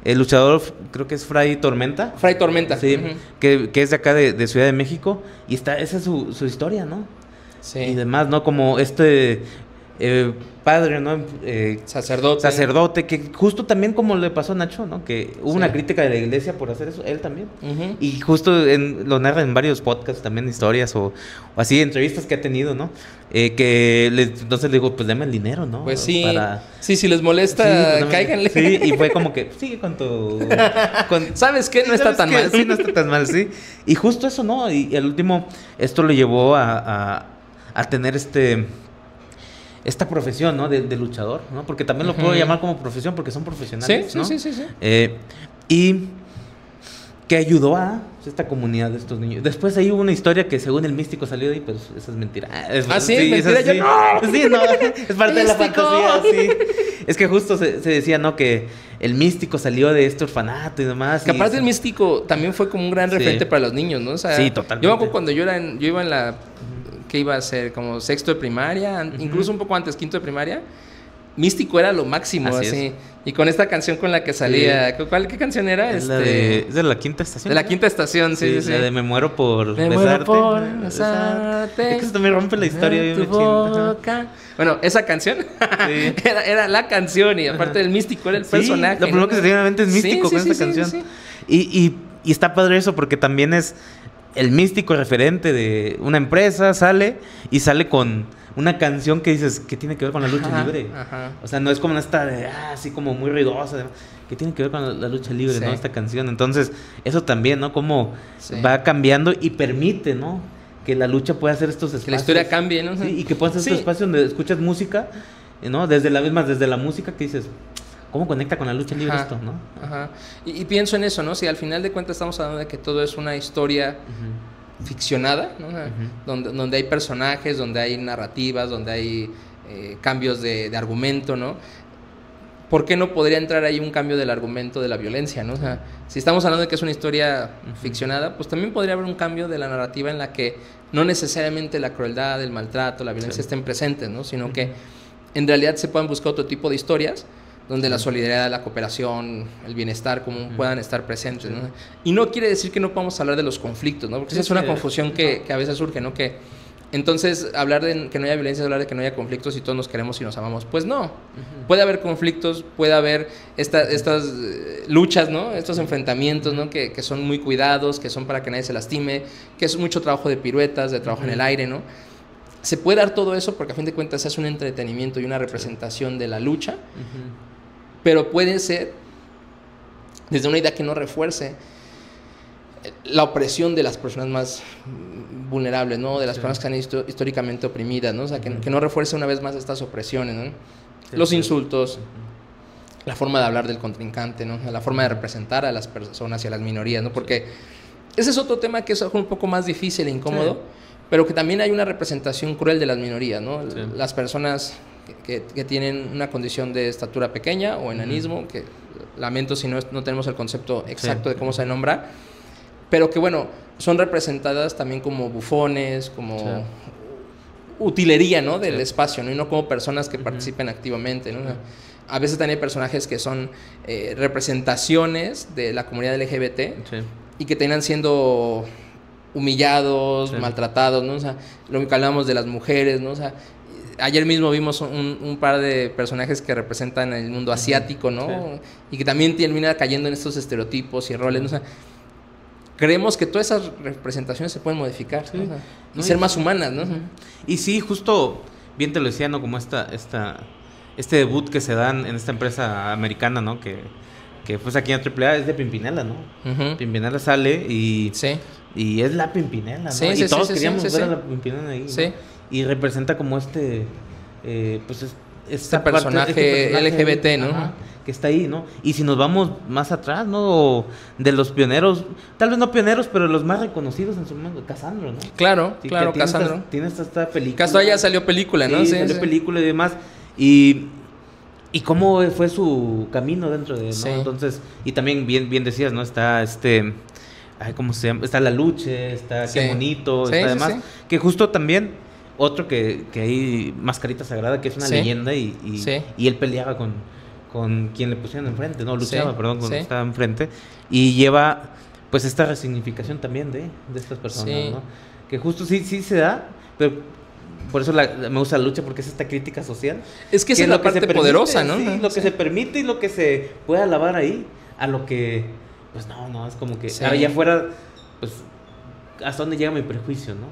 El luchador, creo que es Fray Tormenta.
Fray Tormenta.
Sí, que es de acá de Ciudad de México. Y esa es su historia, ¿no? Sí. Y demás, ¿no? como padre, ¿no? Sacerdote, que justo también como le pasó a Nacho, ¿no? Que hubo una crítica de la iglesia por hacer eso, él también. Y justo lo narra en varios podcasts también, historias o así, entrevistas que ha tenido, ¿no? Entonces le digo, pues dame el dinero, ¿no?
Pues sí, sí, si les molesta, pues cáiganle.
Sí, y fue como que, sigue con tu...
¿Sabes qué? No está tan mal.
Sí, no está tan mal, sí. Y justo eso, ¿no? Y al último, esto le llevó a tener esta profesión, ¿no? De luchador, ¿no? Porque también lo puedo llamar como profesión porque son profesionales, ¿no?
Sí.
Y que ayudó a esta comunidad de estos niños. Después ahí hubo una historia que según el místico salió de ahí, pues esa es mentira.
Sí, mentira, yo no.
Sí, no, es parte de la fantasía, sí. Es que justo se decía, ¿no? Que el místico salió de este orfanato y demás.
Que aparte el místico también fue como un gran referente para los niños, ¿no? O sea,
sí, totalmente.
Yo me acuerdo cuando yo iba en la... que iba a ser como sexto de primaria, incluso un poco antes, quinto de primaria. Místico era lo máximo, así. Y con esta canción con la que salía, ¿qué canción era?
Es de la Quinta Estación.
De la Quinta Estación, sí.
La de Me muero por besarte.
Muero por besarte.
Es que eso también rompe la historia de
boca. Bueno, esa canción era la canción y aparte del místico era el personaje.
Lo primero que se tiene en la mente es místico con esta canción. Sí. Y está padre eso porque también es el místico referente de una empresa, sale con una canción que dices, ¿qué tiene que ver con la lucha libre? O sea, no es como esta de, así como muy ruidosa, ¿qué tiene que ver con la lucha libre, ¿no? Esta canción. Entonces, eso también, ¿no? Cómo va cambiando y permite, ¿no? Que la lucha pueda hacer estos espacios.
Que la historia cambie, ¿no?
Sí, y que pueda ser estos espacios donde escuchas música, ¿no? Desde la música que dices... ¿Cómo conecta con la lucha libre esto, no?
Y pienso en eso, ¿no? Si al final de cuentas estamos hablando de que todo es una historia ficcionada, ¿no? Donde hay personajes, donde hay narrativas, donde hay cambios de argumento, ¿no? ¿Por qué no podría entrar ahí un cambio del argumento de la violencia, ¿no? O sea, si estamos hablando de que es una historia ficcionada, pues también podría haber un cambio de la narrativa en la que no necesariamente la crueldad, el maltrato, la violencia estén presentes, ¿no? Sino que en realidad se puedan buscar otro tipo de historias donde la solidaridad, la cooperación, el bienestar común puedan estar presentes, ¿no? Y no quiere decir que no podamos hablar de los conflictos, ¿no? Porque esa es una confusión que a veces surge, ¿no? Que Entonces, hablar de que no haya violencia es hablar de que no haya conflictos y todos nos queremos y nos amamos. Pues no. Puede haber conflictos, puede haber estas luchas, ¿no? Estos enfrentamientos, ¿no? Que son muy cuidados, que son para que nadie se lastime, que es mucho trabajo de piruetas, de trabajo en el aire, ¿no? Se puede dar todo eso porque a fin de cuentas es un entretenimiento y una representación de la lucha, pero puede ser desde una idea que no refuerce la opresión de las personas más vulnerables, ¿no? De las personas que están históricamente oprimidas, ¿no? O sea, que no refuerce una vez más estas opresiones, ¿no? Los insultos, la forma de hablar del contrincante, ¿no? La forma de representar a las personas y a las minorías, ¿no? Porque ese es otro tema que es un poco más difícil e incómodo, pero que también hay una representación cruel de las minorías, ¿no? Las personas que tienen una condición de estatura pequeña o enanismo, que lamento si no tenemos el concepto exacto de cómo se nombra, pero que bueno, son representadas también como bufones, como utilería, ¿no? Del espacio, ¿no? Y no como personas que participen activamente, ¿no? O sea, a veces también hay personajes que son representaciones de la comunidad LGBT y que terminan siendo humillados, maltratados, ¿no? O sea, lo que hablamos de las mujeres, ¿no? O sea, ayer mismo vimos un par de personajes que representan el mundo asiático, ¿no? Y que también terminan cayendo en estos estereotipos y roles, ¿no? O sea, creemos que todas esas representaciones se pueden modificar, ¿no? O sea, y ser más humanas, ¿no?
Y sí, justo, bien te lo decía, ¿no? Como este debut que se dan en esta empresa americana, ¿no? Que pues aquí en AAA es de Pimpinela, ¿no? Pimpinela sale y es la Pimpinela, ¿no? Y todos queríamos ver a la Pimpinela ahí, ¿no? Y representa como pues
este personaje LGBT, ¿no?
Que está ahí, ¿no? Y si nos vamos más atrás, ¿no? De los pioneros, tal vez no pioneros, pero los más reconocidos en su momento, Casandro, ¿no?
Claro, Casandro.
Tiene esta película.
Casandro ya salió película, ¿no?
Sí, salió película y demás. Y cómo fue su camino dentro de, ¿no? Entonces, y también bien decías, ¿no? Está ¿cómo se llama? Está La Luche, está Qué Bonito, está además. Que justo también otro que hay Mascarita Sagrada, que es una leyenda y él peleaba con quien le pusieron enfrente, no luchaba, perdón, cuando estaba enfrente, y lleva pues esta resignificación también de estas personas, ¿no? Que justo sí se da, pero por eso me gusta La Lucha, porque es esta crítica social.
Es que esa es la parte poderosa, ¿no?
Sí, lo que se permite y lo que se puede alabar ahí, a lo que, pues no, es como que allá afuera, pues, ¿hasta dónde llega mi prejuicio, no?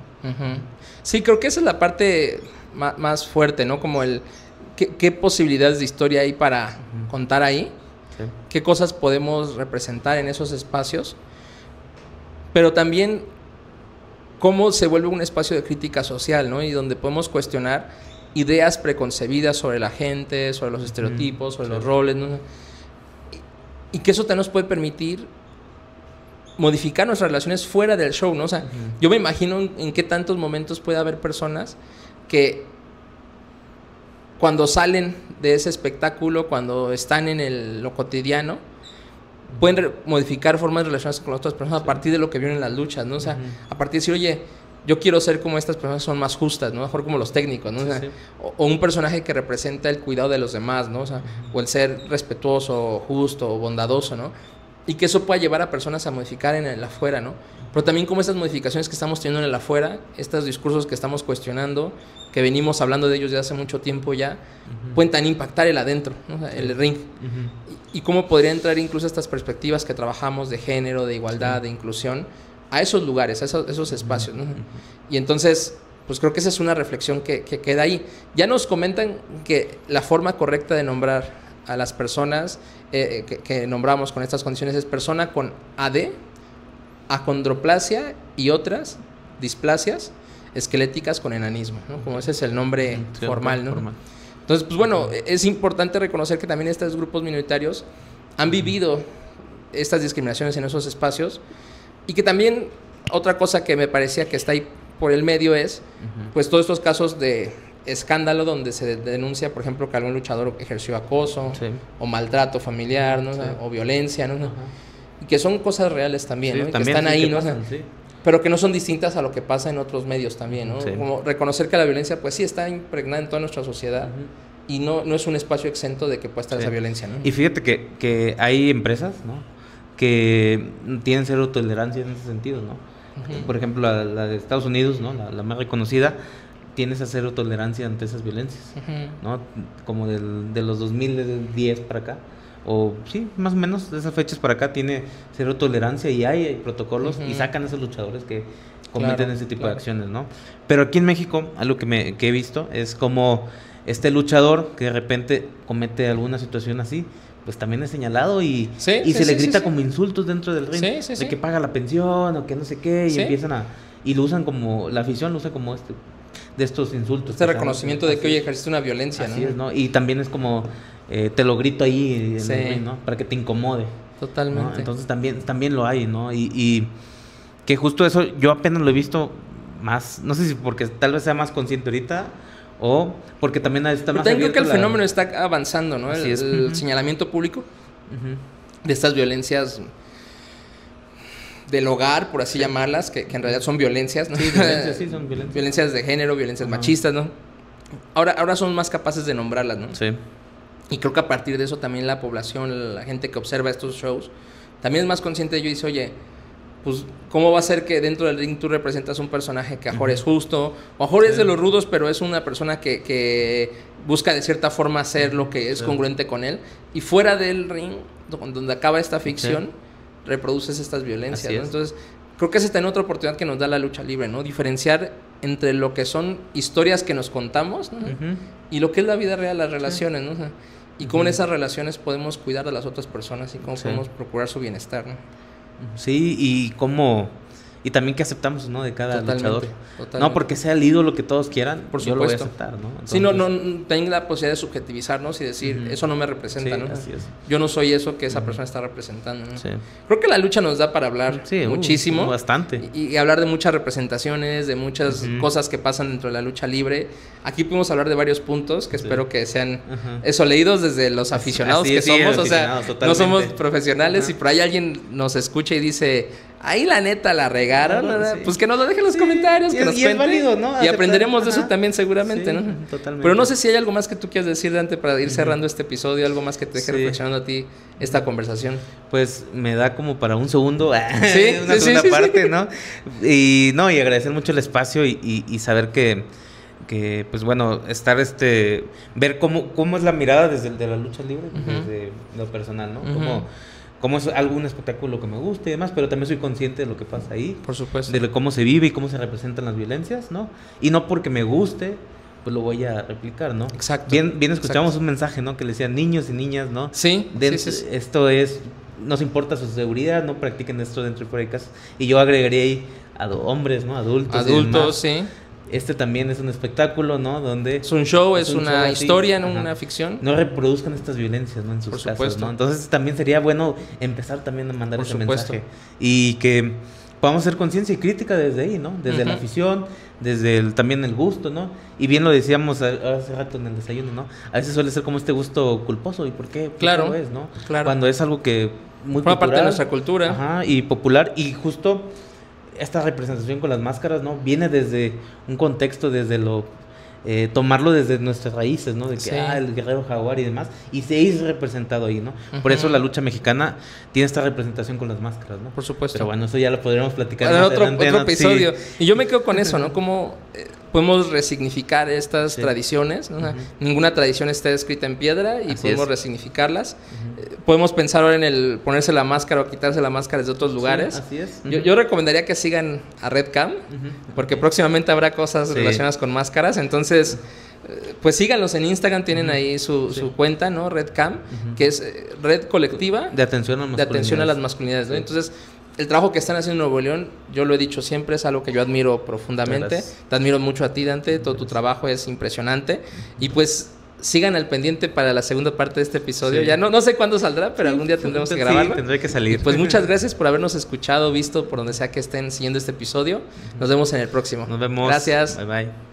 Sí, creo que esa es la parte más fuerte, ¿no? Como ¿qué posibilidades de historia hay para contar ahí? ¿Qué cosas podemos representar en esos espacios? Pero también cómo se vuelve un espacio de crítica social, ¿no? Y donde podemos cuestionar ideas preconcebidas sobre la gente, sobre los estereotipos, sobre los roles, ¿no? Y que eso también nos puede permitir modificar nuestras relaciones fuera del show, ¿no? O sea, yo me imagino en qué tantos momentos puede haber personas que cuando salen de ese espectáculo, cuando están en lo cotidiano, pueden modificar formas de relacionarse con otras personas a partir de lo que vieron en las luchas, ¿no? O sea, a partir de decir, oye, yo quiero ser como estas personas, son más justas, ¿no? Mejor como los técnicos, ¿no? O sea, o un personaje que representa el cuidado de los demás, ¿no? O sea, o el ser respetuoso, justo, o bondadoso, ¿no? Y que eso pueda llevar a personas a modificar en el afuera, ¿no? Pero también como estas modificaciones que estamos teniendo en el afuera, estos discursos que estamos cuestionando, que venimos hablando de ellos desde hace mucho tiempo ya, pueden tan impactar el adentro, ¿no? O sea, el ring. Y cómo podría entrar incluso estas perspectivas que trabajamos de género, de igualdad, de inclusión, a esos lugares, a esos espacios, ¿no? Y entonces, pues creo que esa es una reflexión que queda ahí. Ya nos comentan que la forma correcta de nombrar a las personas que nombramos con estas condiciones es persona con AD, acondroplasia y otras displasias esqueléticas con enanismo, ¿no? Como ese es el nombre formal, ¿no? Entonces, pues bueno, es importante reconocer que también estos grupos minoritarios han vivido estas discriminaciones en esos espacios y que también otra cosa que me parecía que está ahí por el medio es, pues todos estos casos de escándalo donde se denuncia, por ejemplo, que algún luchador ejerció acoso o maltrato familiar, ¿no? O violencia, ¿no? Y que son cosas reales también, ¿no? Y también que están ahí, ¿no? Pasan, pero que no son distintas a lo que pasa en otros medios también, ¿no? Como reconocer que la violencia, pues sí, está impregnada en toda nuestra sociedad y no es un espacio exento de que pueda estar esa violencia, ¿no?
Y fíjate que hay empresas, ¿no? Que tienen cero tolerancia en ese sentido, ¿no? por ejemplo, la de Estados Unidos, ¿no? La más reconocida, tienes a cero tolerancia ante esas violencias, ¿no? Como de los 2010 para acá, o sí, más o menos de esas fechas para acá, tiene cero tolerancia y hay protocolos y sacan a esos luchadores que cometen ese tipo de acciones, ¿no? Pero aquí en México, algo que he visto es como este luchador que de repente comete alguna situación así, pues también es señalado y se le grita como insultos dentro del ring, de que paga la pensión o que no sé qué, y empiezan y lo usan como, la afición lo usa como de estos insultos.
Este reconocimiento de que, oye, ejerciste una violencia,
así es, ¿no? Y también es como, te lo grito ahí en el ring, ¿no? Para que te incomode.
Totalmente.
¿No? Entonces también lo hay, ¿no? Y que justo eso yo apenas lo he visto más, no sé si porque tal vez sea más consciente ahorita, o porque también está más
abierto. Creo que el fenómeno está avanzando, ¿no? El
es.
señalamiento público de estas violencias del hogar, por así llamarlas, que en realidad son violencias, ¿no?
Sí, son violencias.
Violencias de género, violencias machistas, ¿no? Ahora son más capaces de nombrarlas, ¿no?
Sí.
Y creo que a partir de eso también la población, la gente que observa estos shows, también es más consciente de ello y dice, oye, pues, ¿cómo va a ser que dentro del ring tú representas un personaje que a mejor es justo? O a mejor es de los rudos, pero es una persona que busca de cierta forma hacer lo que es congruente con él. Y fuera del ring, donde acaba esta ficción, reproduces estas violencias, ¿no? Entonces, creo que esa es también otra oportunidad que nos da la lucha libre, ¿no? Diferenciar entre lo que son historias que nos contamos, ¿no? Y lo que es la vida real, las relaciones, ¿no? O sea, y cómo en esas relaciones podemos cuidar de las otras personas y cómo podemos procurar su bienestar, ¿no?
Sí, y cómo... Y también que aceptamos, ¿no? De cada luchador.
Totalmente.
No porque sea el ídolo que todos quieran,
por
yo
supuesto.
lo voy a aceptar, ¿no? Entonces,
sí, no tengo la posibilidad de subjetivizarnos y decir, eso no me representa, ¿no?
Así es.
Yo no soy eso que esa persona está representando, ¿no?
Sí.
Creo que la lucha nos da para hablar muchísimo.
Bastante.
Y hablar de muchas representaciones, de muchas cosas que pasan dentro de la lucha libre. Aquí pudimos hablar de varios puntos que espero que sean leídos desde los aficionados que somos. O sea, no somos profesionales. Y por ahí alguien nos escucha y dice, ahí la neta la regaron, pues que nos lo dejen en los comentarios, que nos cuente.
Es válido, ¿no?
Y aprenderemos de eso también seguramente, ¿no?
Totalmente.
Pero no sé si hay algo más que tú quieras decir, Dante, para ir cerrando este episodio, algo más que te deje reflexionando a ti esta conversación.
Pues me da como para un segundo, una
segunda
parte, ¿no? Y agradecer mucho el espacio y saber que pues bueno, estar ver cómo es la mirada desde de la lucha libre, desde lo personal, ¿no? Como es algún espectáculo que me guste y demás, pero también soy consciente de lo que pasa ahí.
Por supuesto.
De cómo se vive y cómo se representan las violencias, ¿no? Y no porque me guste, pues lo voy a replicar, ¿no?
Exacto.
Bien escuchamos un mensaje, ¿no? Que le decían niños y niñas, ¿no?
Sí.
Esto es, nos importa su seguridad, no practiquen esto dentro y fuera de casa. Y yo agregaría ahí a hombres, ¿no? Adultos,
sí.
También es un espectáculo, ¿no? Donde
es un show, es una historia, no una ficción.
No reproduzcan estas violencias, ¿no? En sus casas, ¿no? Entonces también sería bueno empezar también a mandar ese mensaje. Y que podamos hacer conciencia y crítica desde ahí, ¿no? Desde la afición, desde también el gusto, ¿no? Y bien lo decíamos hace rato en el desayuno, ¿no? A veces suele ser como este gusto culposo. ¿Y por qué?
Claro.
¿Por qué lo es, no?
Claro.
Cuando es algo que muy
forma
cultural,
parte de nuestra cultura.
Ajá, y popular. Y justo esta representación con las máscaras, ¿no? Viene desde un contexto, desde tomarlo desde nuestras raíces, ¿no? De que, el guerrero jaguar y demás, y se es representado ahí, ¿no? Por eso la lucha mexicana tiene esta representación con las máscaras, ¿no?
Por supuesto.
Pero bueno, eso ya lo podríamos platicar
en otro episodio. Sí. Y yo me quedo con eso, ¿no? Cómo podemos resignificar estas tradiciones, ¿no? Ninguna tradición está escrita en piedra y podemos resignificarlas. Podemos pensar ahora en el ponerse la máscara o quitarse la máscara desde otros lugares.
Así es.
Yo recomendaría que sigan a Red Cam, porque próximamente habrá cosas relacionadas con máscaras. Entonces, pues síganlos en Instagram, tienen ahí su cuenta, ¿no? Red Cam, que es red colectiva
de atención
a las masculinidades, ¿no? Entonces, el trabajo que están haciendo en Nuevo León, yo lo he dicho siempre, es algo que yo admiro profundamente. Gracias. Te admiro mucho a ti, Dante, todo tu trabajo es impresionante. Y pues sigan al pendiente para la segunda parte de este episodio. Ya no sé cuándo saldrá, pero algún día tendremos que grabarlo.
Sí, tendré que salir.
Y pues muchas gracias por habernos escuchado, visto, por donde sea que estén siguiendo este episodio. Nos vemos en el próximo.
Nos vemos.
Gracias.
Bye, bye.